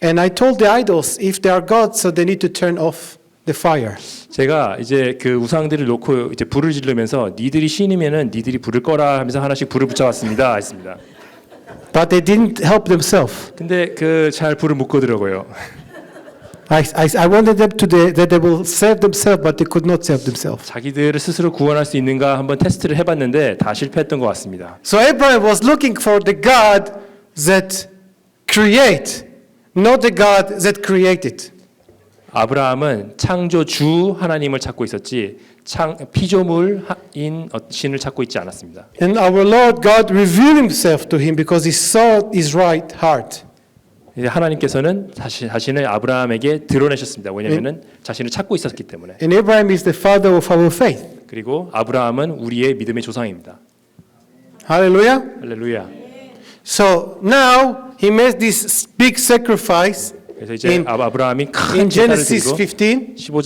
S1: and I told the idols if they are gods, so they need to turn off the fire.
S2: 제가 이제 그 우상들을 놓고 이제 불을 지르면서 니들이 신이면은 니들이 불을 꺼라 하면서 하나씩 불을 붙여왔습니다. 했습니다.
S1: But they didn't help themselves.
S2: 근데 그 잘 불을 못 끄더라고요.
S1: I wanted them that they will save themselves, but they could not save themselves.
S2: 자기들을 스스로 구원할 수 있는가 한번 테스트를 해봤는데 다 실패했던 것 같습니다.
S1: So Abraham was looking for the God that create, not the God that created.
S2: 아브라함은 창조주 하나님을 찾고 있었지 피조물인 신을 찾고 있지 않았습니다.
S1: And our Lord God revealed himself to him because he saw his right heart.
S2: 이제 하나님께서는 자신을 아브라함에게 드러내셨습니다. 왜냐하면은 자신을 찾고 있었기 때문에.
S1: And Abraham is the father of our faith.
S2: 그리고 아브라함은 우리의 믿음의 조상입니다.
S1: Hallelujah.
S2: 할렐루야.
S1: So now he made this big sacrifice
S2: 그래서 이제
S1: in
S2: 아브라함이 큰
S1: in
S2: 제사를
S1: Genesis
S2: 드리고
S1: 15,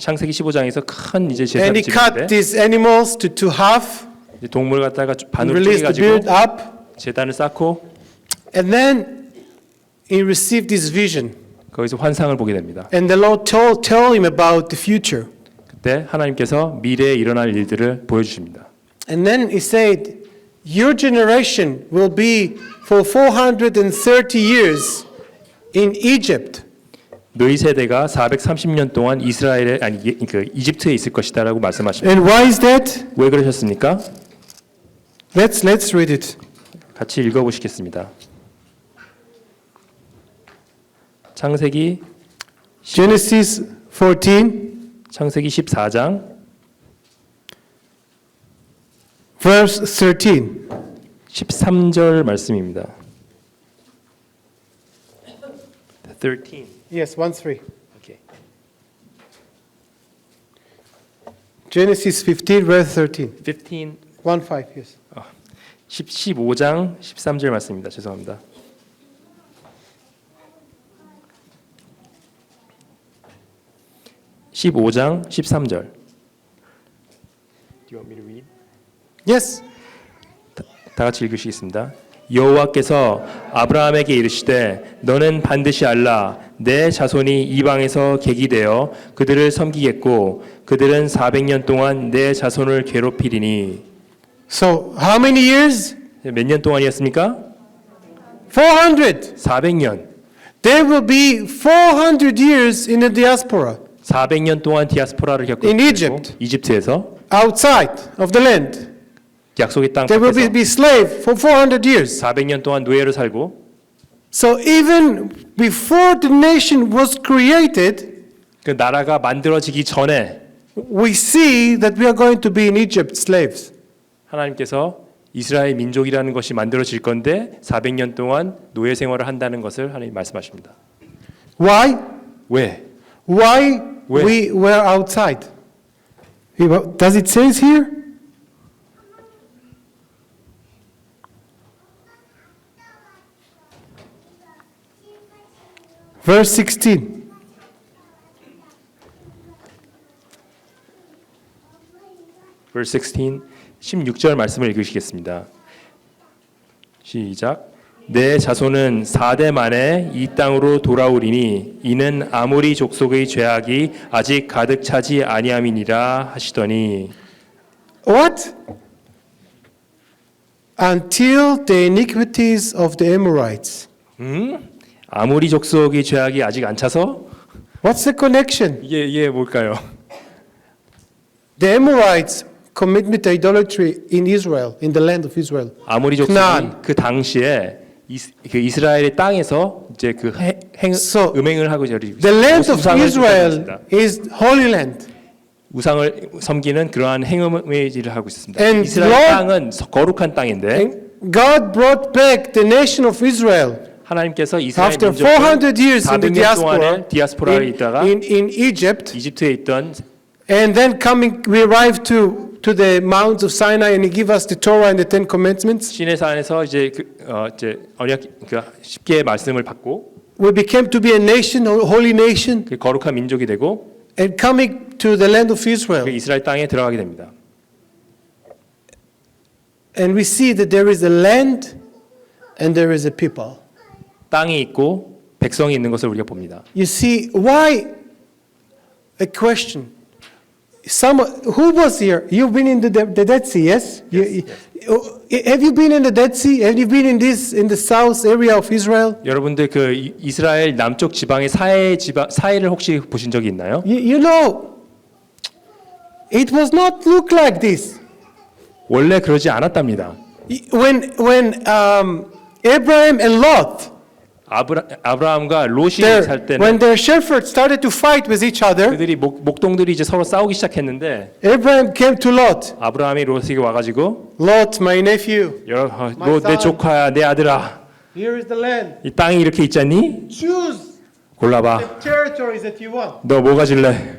S2: 창세기 15장에서 큰 이제 제사를
S1: and he cut
S2: 드리는데
S1: these animals to half,
S2: 이제 동물 갖다가 반으로
S1: released the
S2: 쪼개가지고
S1: beard up,
S2: 제단을 쌓고
S1: and then he received this vision.
S2: 거기서 환상을 보게 됩니다.
S1: And the Lord told him about the future.
S2: 그때 하나님께서 미래에 일어날 일들을 보여주십니다.
S1: And then he said, your generation will be for 430 years in Egypt.
S2: 너희 세대가 430년 동안 이집트에 있을 것이다라고 말씀하십니다.
S1: And why is that?
S2: 왜 그러셨습니까?
S1: Let's read it.
S2: 같이 읽어보시겠습니다. 창세기
S1: Genesis 14,
S2: 창세기 14장
S1: verse 13.
S2: 13절 말씀입니다. 13.
S1: Yes, 1:3.
S2: 오케이.
S1: Genesis 15, verse 13.
S2: 15
S1: 1:5. Yes.
S2: 15장 13절 말씀입니다. 죄송합니다. (15장 13절) Do you want me to read?
S1: Yes.
S2: 다 같이 읽으시겠습니다. 여호와께서 아브라함에게 이르시되 너는 반드시 알라 내 자손이 이방에서 객이 되어 그들을 섬기겠고 그들은 400년 동안 내 자손을 괴롭히리니.
S1: So, how many years?
S2: 몇 년 동안이었습니까?
S1: 400.
S2: 400년.
S1: There will be 400 years in the diaspora,
S2: 400년 동안 디아스포라를 겪고
S1: In Egypt.
S2: 이집트에서
S1: outside of the land.
S2: 약속의 땅
S1: They will
S2: 밖에서
S1: be slave for 400 years.
S2: 400년 동안 노예로 살고.
S1: So even before the nation was created,
S2: 그 나라가 만들어지기 전에
S1: we see that we are going to be in Egypt slaves.
S2: 하나님께서 이스라엘 민족이라는 것이 만들어질 건데 400년 동안 노예 생활을 한다는 것을 하나님 말씀하십니다.
S1: Why?
S2: 왜?
S1: Why
S2: 왜?
S1: we were outside? Does it say here? Verse 16.
S2: Verse 16, 16절 말씀을 읽으시겠습니다. 시작. 내 자손은 4대 만에 이 땅으로 돌아오리니 이는 아모리 족속의 죄악이 아직 가득 차지 아니함이니라 하시더니.
S1: What? Until the iniquities of the Amorites.
S2: 아모리 족속의 죄악이 아직 안 차서?
S1: What's the connection?
S2: 이게 뭘까요?
S1: The Amorites committed idolatry in Israel, in the land of Israel.
S2: 아모리 족속이
S1: Canaan.
S2: 그 당시에 그 이스라엘의 땅에서 이제 그
S1: So,
S2: 음행을 하고 저리
S1: The land of
S2: 우상을
S1: Israel
S2: 섬겼습니다.
S1: is Holy Land.
S2: 우상을 섬기는 그러한 행음의 일을 하고 있습니다.
S1: And
S2: 이스라엘
S1: Lord-
S2: 땅은 거룩한 땅인데
S1: And God brought back the nation of Israel
S2: 하나님께서 이스라엘
S1: after
S2: 민족을
S1: 400 years in the
S2: 400년
S1: diaspora
S2: 동안에 디아스포라에 있다가
S1: in Egypt.
S2: 이집트에 있던
S1: And then we arrived to the mountains of Sinai and He gave us the Torah and the Ten Commandments.
S2: 시내산에서 이제 이제 언약 그 10개의 말씀을 받고
S1: We became to be a nation, a holy nation,
S2: 그 거룩한 민족이 되고
S1: and coming to the land of
S2: 그
S1: Israel.
S2: 이스라엘 땅에 들어가게 됩니다.
S1: And we see that there is a land and there is a people.
S2: 땅이 있고 백성이 있는 것을 우리가 봅니다.
S1: You see, why? A question. Who was here? You've been in the Dead Sea, yes? Have you been in the Dead Sea? Have you been in the south area of Israel?
S2: 여러분들 그 이스라엘 남쪽 지방의 사해를 혹시 보신 적이 있나요?
S1: You know, it was not look like this.
S2: 원래 그러지 않았답니다.
S1: When Abraham and Lot,
S2: 아브라함과 롯이 살 때는
S1: when their shepherds started to fight with each other,
S2: 그들이 목동들이 이제 서로 싸우기 시작했는데
S1: Abraham came to Lot.
S2: 아브라함이 롯에게 와가지고
S1: Lot, my nephew,
S2: 롯 내 조카야 내 아들아
S1: here is the land.
S2: 이 땅이 이렇게 있잖니?
S1: Choose
S2: 골라봐.
S1: the territories that you want.
S2: 너 뭐 가질래?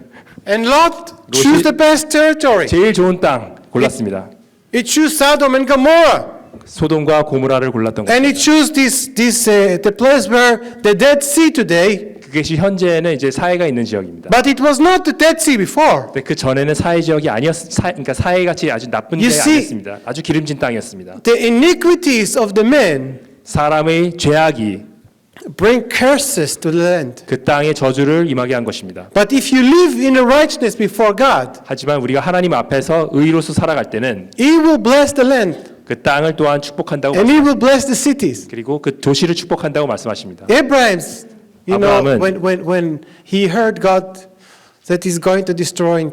S1: And Lot choose the best territory.
S2: 제일 좋은 땅 골랐습니다.
S1: He chose Sodom and Gomorrah.
S2: 소돔과 고모라를 골랐던 것.
S1: And he chose the place where the Dead Sea today.
S2: 그것이 현재는 이제 사해가 있는 지역입니다.
S1: But it was not the Dead Sea before.
S2: 근데 그 전에는 사해 지역이 그러니까 사해 같이 아주 나쁜
S1: You
S2: 데가
S1: see-
S2: 아니었습니다. 아주 기름진 땅이었습니다.
S1: The iniquities of the men
S2: 사람의 죄악이
S1: bring curses to the land.
S2: 그 땅에 저주를 임하게 한 것입니다.
S1: But if you live in righteousness before God,
S2: 하지만 우리가 하나님 앞에서 의로서 살아갈 때는
S1: He will bless the land
S2: 그 땅을 또한 축복한다고
S1: and He will bless the cities.
S2: 그리고 그 도시를 축복한다고 말씀하십니다.
S1: Abraham's,
S2: 아브라함은
S1: when he heard God that He's going to destroy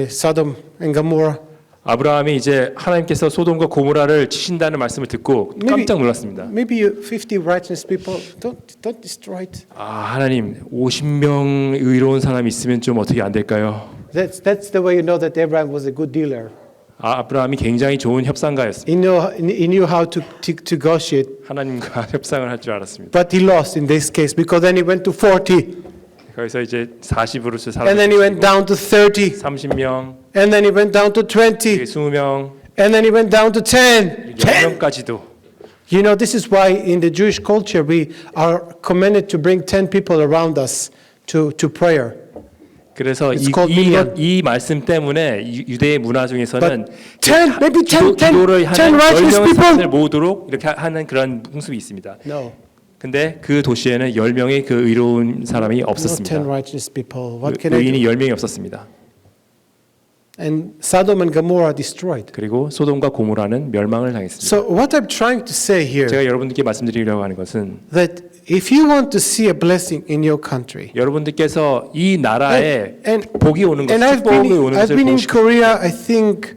S1: Sodom and Gomorrah,
S2: 아브라함이 이제 하나님께서 소돔과 고모라를 치신다는 말씀을 듣고 깜짝 놀랐습니다.
S1: maybe you 50 righteous people don't destroy it.
S2: 아 하나님 50명 의로운 사람이 있으면 좀 어떻게 안 될까요?
S1: That's the way you know that Abraham was a good dealer.
S2: 아브라함이 굉장히 좋은 협상가였습니다.
S1: He knew how to negotiate,
S2: 하나님과 협상을 할 줄 알았습니다.
S1: but he lost in this case because then he went to 40,
S2: 거기서 이제 40으로서
S1: and then he went
S2: 사람을
S1: down to 30,
S2: 30명,
S1: and then he went down to 20,
S2: 20명,
S1: and then he went down to 10.
S2: 10명까지도.
S1: You know, this is why in the Jewish culture we are commanded to bring 10 people around us to prayer.
S2: 그래서
S1: It's called minyan.
S2: 이 말씀 때문에 유대의 문화 중에서는
S1: But 10, maybe 10,
S2: 기도를
S1: 10
S2: 하는
S1: righteous
S2: 10명의
S1: people.
S2: 사람을 모으도록 이렇게 하는 그런 풍습이 있습니다.
S1: No,
S2: 근데 그 도시에는 10명의 그 의로운 사람이
S1: no 10
S2: 없었습니다.
S1: righteous people. What can I
S2: 의인이
S1: do?
S2: 10명이 없었습니다.
S1: And Sodom and Gomorrah destroyed.
S2: 그리고 소돔과 고모라는 멸망을 당했습니다.
S1: So what I'm trying to say here,
S2: 제가 여러분들께 말씀드리려고 하는 것은
S1: that if you want to see a blessing in your country,
S2: 여러분들께서 이 나라에
S1: and
S2: 복이 오는 것,
S1: and
S2: 축복이 오는
S1: I've
S2: 것을
S1: been in
S2: 보시고
S1: Korea, I think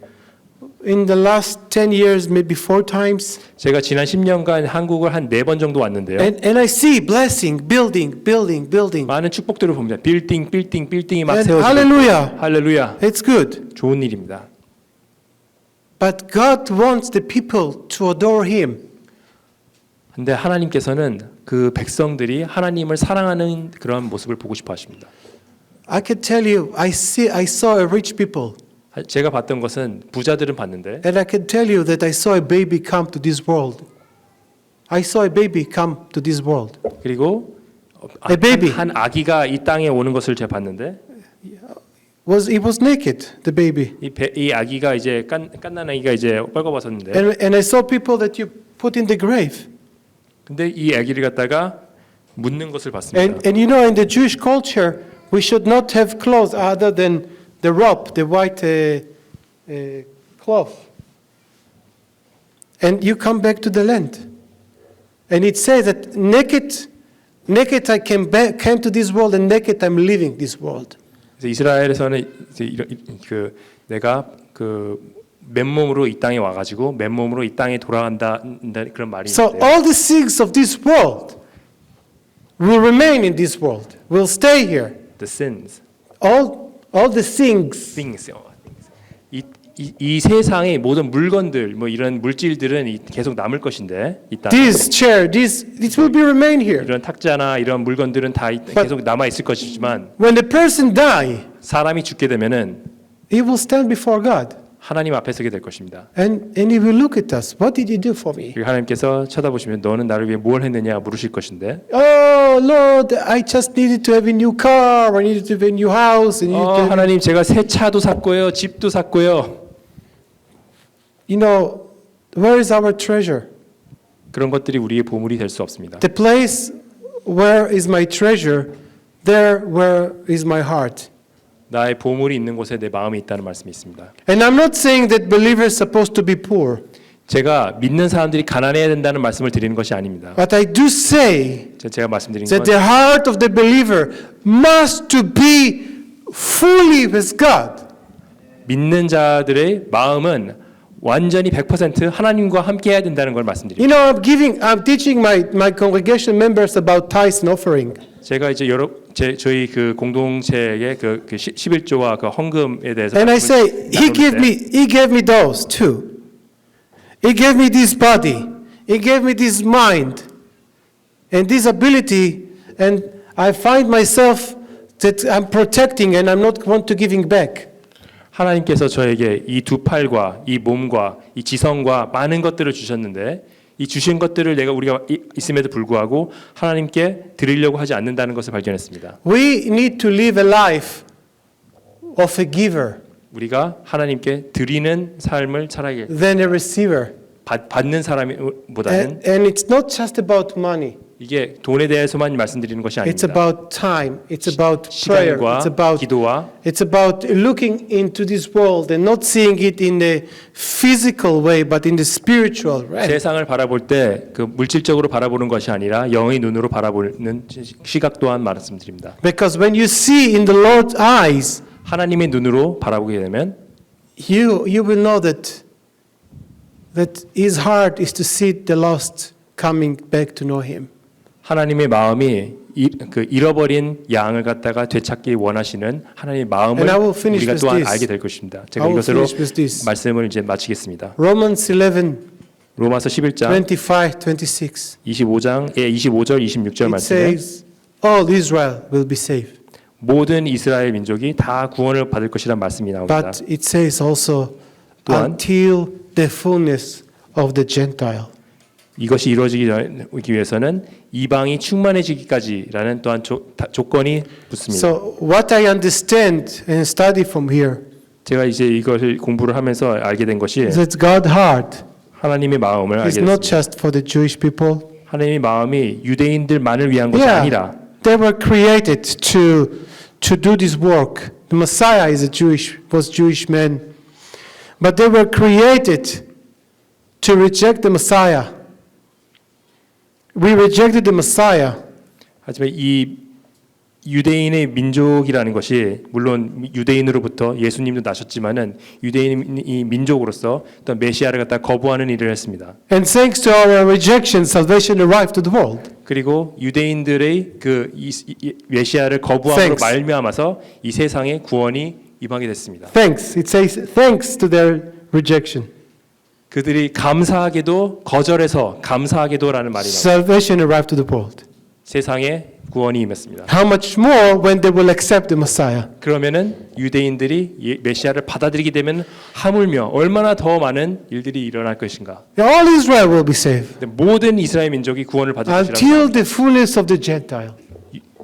S1: in the last 10 years, maybe 4 times,
S2: 제가 지난 10년간 한국을 한 4번 정도 왔는데요.
S1: and I see blessing, building.
S2: 많은 축복들을 봅니다. 빌딩이 막
S1: And
S2: 세워지고
S1: hallelujah,
S2: 할렐루야.
S1: it's good.
S2: 좋은 일입니다.
S1: But God wants the people to adore Him.
S2: 근데 하나님께서는 그 백성들이 하나님을 사랑하는 그런 모습을 보고 싶어 하십니다.
S1: I can tell you, I saw a rich people,
S2: 제가 봤던 것은 부자들은 봤는데
S1: and I can tell you that I saw a baby come to this world. I saw a baby come to this world.
S2: 그리고
S1: A baby.
S2: 한 아기가 이 땅에 오는 것을 제가 봤는데
S1: It was naked, the baby.
S2: 이 아기가 이제 깐난 아기가 이제 뻘거벗었는데
S1: And I saw people that you put in the grave.
S2: 근데 이 아기를 갖다가 묻는 것을 봤습니다.
S1: And you know, in the Jewish culture, we should not have clothes other than the robe, the white cloth. And you come back to the land. And it says that naked I came to this world, and naked I'm leaving this world.
S2: 그래서 이스라엘에서는 이제 그 내가 그 맨몸으로 이 땅에 와가지고 맨몸으로 이 땅에 돌아간다 그런 말이
S1: So
S2: 있는데
S1: all the things of this world will remain in this world, will stay here.
S2: the sins,
S1: All the things.
S2: 이 세상의 모든 물건들 뭐 이런 물질들은 계속 남을 것인데 이 땅에
S1: This chair, this will be remain here.
S2: 이런 탁자나 이런 물건들은 다 계속 남아 있을 것이지만
S1: When the person die,
S2: 사람이 죽게 되면은
S1: he will stand before God.
S2: 하나님 앞에 서게 될 것입니다.
S1: And he will look at us. What did you do for me?
S2: 그리고 하나님께서 쳐다보시면 너는 나를 위해 뭘 했느냐 물으실 것인데
S1: Oh, Lord, I just needed to have a new car. I needed to have a new house. And
S2: 하나님 제가 새 차도 샀고요, 집도 샀고요.
S1: you know, where is our treasure?
S2: 그런 것들이 우리의 보물이 될 수 없습니다.
S1: The place where is my treasure, there where is my heart.
S2: 나의 보물이 있는 곳에 내 마음이 있다는 말씀이 있습니다.
S1: And I'm not saying that believers are supposed to be poor.
S2: 제가 믿는 사람들이 가난해야 된다는 말씀을 드리는 것이 아닙니다.
S1: But I do say
S2: 제가 말씀드린
S1: that
S2: 건
S1: the heart of the believer must to be fully with God.
S2: 믿는 자들의 마음은 완전히 100% 하나님과 함께 해야 된다는 걸 말씀드립니다.
S1: You know, I'm teaching my congregation members about tithes and offering.
S2: 제가 이제 저희 그 공동체의 그 11조와 그 헌금에 대해서
S1: And I say, He gave me those too. He gave me this body. He gave me this mind and this ability, and I find myself that I'm protecting and I'm not want to giving back.
S2: 하나님께서 저에게 이 두 팔과 이 몸과 이 지성과 많은 것들을 주셨는데 이 주신 것들을 우리가 있음에도 불구하고 하나님께 드리려고 하지 않는다는 것을 발견했습니다.
S1: We need to live a life of a giver
S2: 우리가 하나님께 드리는 삶을 차라리
S1: than a receiver.
S2: 받는 사람보다는
S1: And it's not just about money.
S2: 이게 돈에 대해서만 말씀드리는 것이
S1: It's
S2: 아닙니다.
S1: about time. It's about prayer.
S2: 시간과 기도와
S1: It's about looking into this world and not seeing it in a physical way, but in the spiritual way.
S2: 세상을 바라볼 때 그 물질적으로 바라보는 것이 아니라 영의 눈으로 바라보는 시각 또한 말씀드립니다.
S1: Because when you see in the Lord's eyes,
S2: 하나님의 눈으로 바라보게 되면
S1: you will know that His heart is to see the lost coming back to know Him.
S2: 하나님의 마음이 잃어버린 양을 갖다가 되찾기 원하시는 하나님의 마음을
S1: And I will finish
S2: 우리가
S1: with
S2: 또한
S1: this.
S2: 알게 될 것입니다.
S1: I
S2: 제가
S1: will
S2: 이것으로
S1: finish with this.
S2: 말씀을 이제 마치겠습니다.
S1: Romans 11,
S2: 로마서 11장
S1: 25, 26.
S2: 25장의 25절 26절
S1: It
S2: 말씀에
S1: says, all Israel will be saved.
S2: 모든 이스라엘 민족이 다 구원을 받을 것이란 말씀이 나옵니다.
S1: But it says also,
S2: 또한
S1: until the fullness of the Gentile.
S2: 이것이 이루어지기 위해서는 이방이 충만해지기까지라는 또한 조건이 붙습니다.
S1: So what I understand and study from here
S2: 제가 이제 이것을 공부를 하면서 알게 된 것이
S1: is that God's heart
S2: 하나님의 마음을
S1: is
S2: 알게
S1: not
S2: 됐습니다.
S1: just for the Jewish people.
S2: 하나님의 마음이 유대인들만을 위한 것이 아니라
S1: They were created to do this work. The Messiah was Jewish man, but they were created to reject the Messiah. We rejected the Messiah.
S2: 하지만 이 유대인의 민족이라는 것이 물론 유대인으로부터 예수님도 나셨지만은 유대인이 민족으로서 또 메시아를 갖다 거부하는 일을 했습니다.
S1: And thanks to our rejection, salvation arrived to the world.
S2: 그리고 유대인들의 이 메시아를 거부함으로
S1: Thanks.
S2: 말미암아서 이 세상에 구원이 임하게 됐습니다.
S1: Thanks. It says thanks to their rejection.
S2: 그들이 감사하게도 거절해서 감사하게도라는 말이 나옵니다.
S1: Salvation arrived to the world.
S2: 세상에 구원이 임했습니다.
S1: How much more when they will accept the Messiah?
S2: 그러면은 유대인들이 메시아를 받아들이게 되면 하물며 얼마나 더 많은 일들이 일어날 것인가?
S1: All Israel will be saved
S2: 모든 이스라엘 민족이 구원을 받을 것이라고
S1: until the fullness of the Gentile.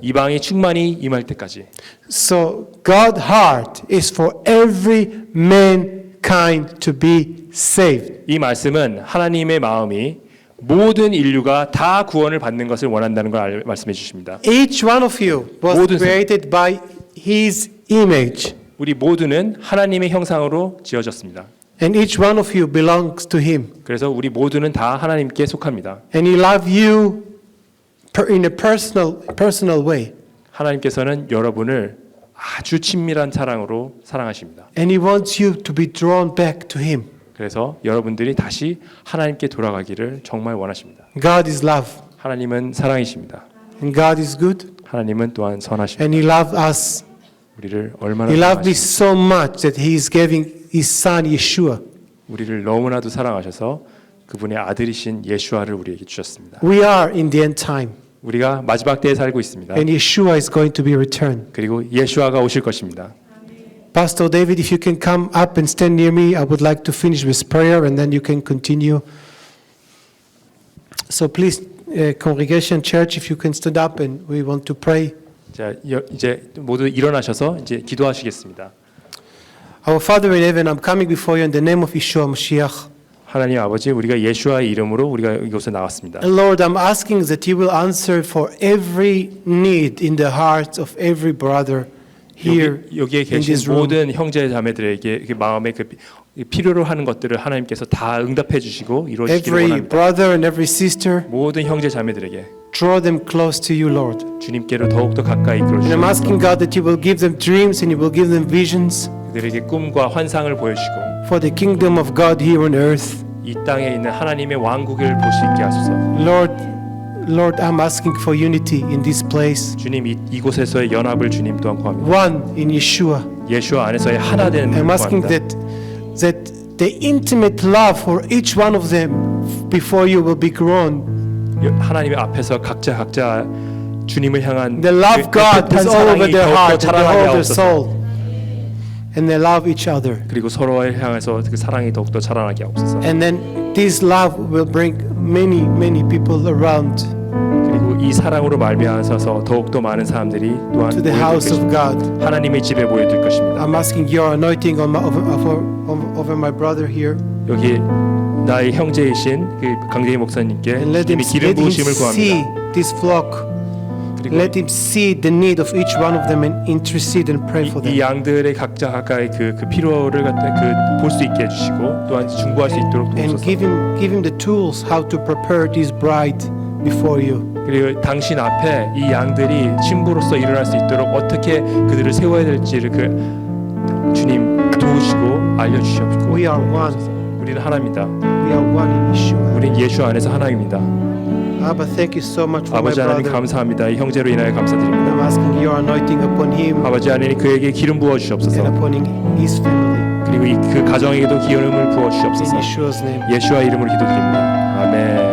S2: 이방이 충만히 임할 때까지.
S1: So God's heart is for every mankind to be saved.
S2: 이 말씀은 하나님의 마음이 모든 인류가 다 구원을 받는 것을 원한다는 걸 말씀해 주십니다.
S1: Each one of you was
S2: 모든
S1: created by His image,
S2: 우리 모두는 하나님의 형상으로 지어졌습니다.
S1: and each one of you belongs to Him.
S2: 그래서 우리 모두는 다 하나님께 속합니다.
S1: And He loves you in a personal way.
S2: 하나님께서는 여러분을 아주 친밀한 사랑으로 사랑하십니다.
S1: And He wants you to be drawn back to Him.
S2: 그래서 여러분들이 다시 하나님께 돌아가기를 정말 원하십니다.
S1: God is love,
S2: 하나님은 사랑이십니다.
S1: and God is good,
S2: 하나님은 또한 선하십니다.
S1: and He loves us.
S2: 우리를 얼마나
S1: He loved me
S2: 사랑하십니까?
S1: so much that He is giving His Son Yeshua.
S2: 우리를 너무나도 사랑하셔서 그분의 아들이신 예수아를 우리에게 주셨습니다.
S1: We are in the end time,
S2: 우리가 마지막 때에 살고 있습니다.
S1: and Yeshua is going to be returned.
S2: 그리고 예수아가 오실 것입니다.
S1: Pastor David, if you can come up and stand near me, I would like to finish with prayer, and then you can continue. So please, congregation, church, if you can stand up, and we want to pray.
S2: 자, 이제 모두 일어나셔서 이제 기도하시겠습니다.
S1: Our Father in heaven, I'm coming before you in the name of Yeshua Mashiach.
S2: 하나님 아버지, 우리가 예수아의 이름으로 우리가 이곳에 나왔습니다.
S1: And Lord, I'm asking that you will answer for every need in the hearts of every brother here
S2: 여기에
S1: in
S2: 계신
S1: this room.
S2: 모든 형제 자매들에게 그 마음의 그 필요로 하는 것들을 하나님께서 다 응답해 주시고 이루어지기를
S1: Every
S2: 원합니다.
S1: brother and every sister,
S2: 모든 형제 자매들에게
S1: draw them close to you, Lord.
S2: 주님께로 더욱더 가까이 이끌어
S1: And I'm
S2: 주시고
S1: asking God that you will give them dreams and you will give them visions
S2: 그들에게 꿈과 환상을 보여주시고
S1: for the kingdom of God here on earth.
S2: 이 땅에 있는 하나님의 왕국을 볼 수 있게 하소서.
S1: Lord, I'm asking for unity in this place.
S2: 주님 이곳에서의 연합을 주님 또한 구합니다.
S1: One in Yeshua.
S2: 예수와 안에서의 하나 되는
S1: I'm asking
S2: 구합니다.
S1: that the intimate love for each one of them before you will be grown.
S2: 하나님의 앞에서 각자 주님을 향한
S1: They love
S2: 그
S1: God
S2: 애틋한
S1: with all over
S2: 사랑이
S1: their
S2: 더욱더
S1: heart and
S2: 자라나게
S1: all their
S2: 하옵소서.
S1: soul. And they love each other.
S2: 그리고 서로를 향해서 그 사랑이 더욱더 자라나게 하옵소서.
S1: And then this love will bring many people around
S2: 그리고 이 사랑으로 말미암아서 더욱더 많은 사람들이 또한
S1: to the
S2: 모여들
S1: house of
S2: 것입니다.
S1: God.
S2: 하나님의 집에 모여들 것입니다.
S1: I'm asking your anointing over my brother here.
S2: 여기 나의 형제이신 그 강대희 목사님께
S1: And let him
S2: 주님의 기름 부으심을
S1: see
S2: 구합니다.
S1: this flock.
S2: 그리고
S1: Let him see the need of each one of them and intercede and pray for
S2: 이
S1: them.
S2: 양들의 각자 가까이 그 필요를 갖다 볼 수 있게 해주시고 또한 중보할 수 있도록
S1: And
S2: 도우소서.
S1: give him the tools how to prepare this bride before you.
S2: 그리고 당신 앞에 이 양들이 신부로서 일어날 수 있도록 어떻게 그들을 세워야 될지를 그 주님 도우시고 알려주시옵고.
S1: We are one.
S2: 우리는 하나입니다.
S1: We are one in Yeshua.
S2: 우리는 예수 안에서 하나입니다.
S1: Abba, thank you so much for my
S2: 아버지 하나님
S1: brother.
S2: 감사합니다. 이 형제로 인하여
S1: And
S2: 감사드립니다.
S1: I'm asking your anointing upon him
S2: 아버지 하나님 그에게 기름 부어
S1: and
S2: 주시옵소서.
S1: upon his family.
S2: 그리고 그 가정에게도 기름을 부어
S1: In
S2: 주시옵소서.
S1: Yeshua's name.
S2: 예수와 이름으로 기도드립니다. 아멘.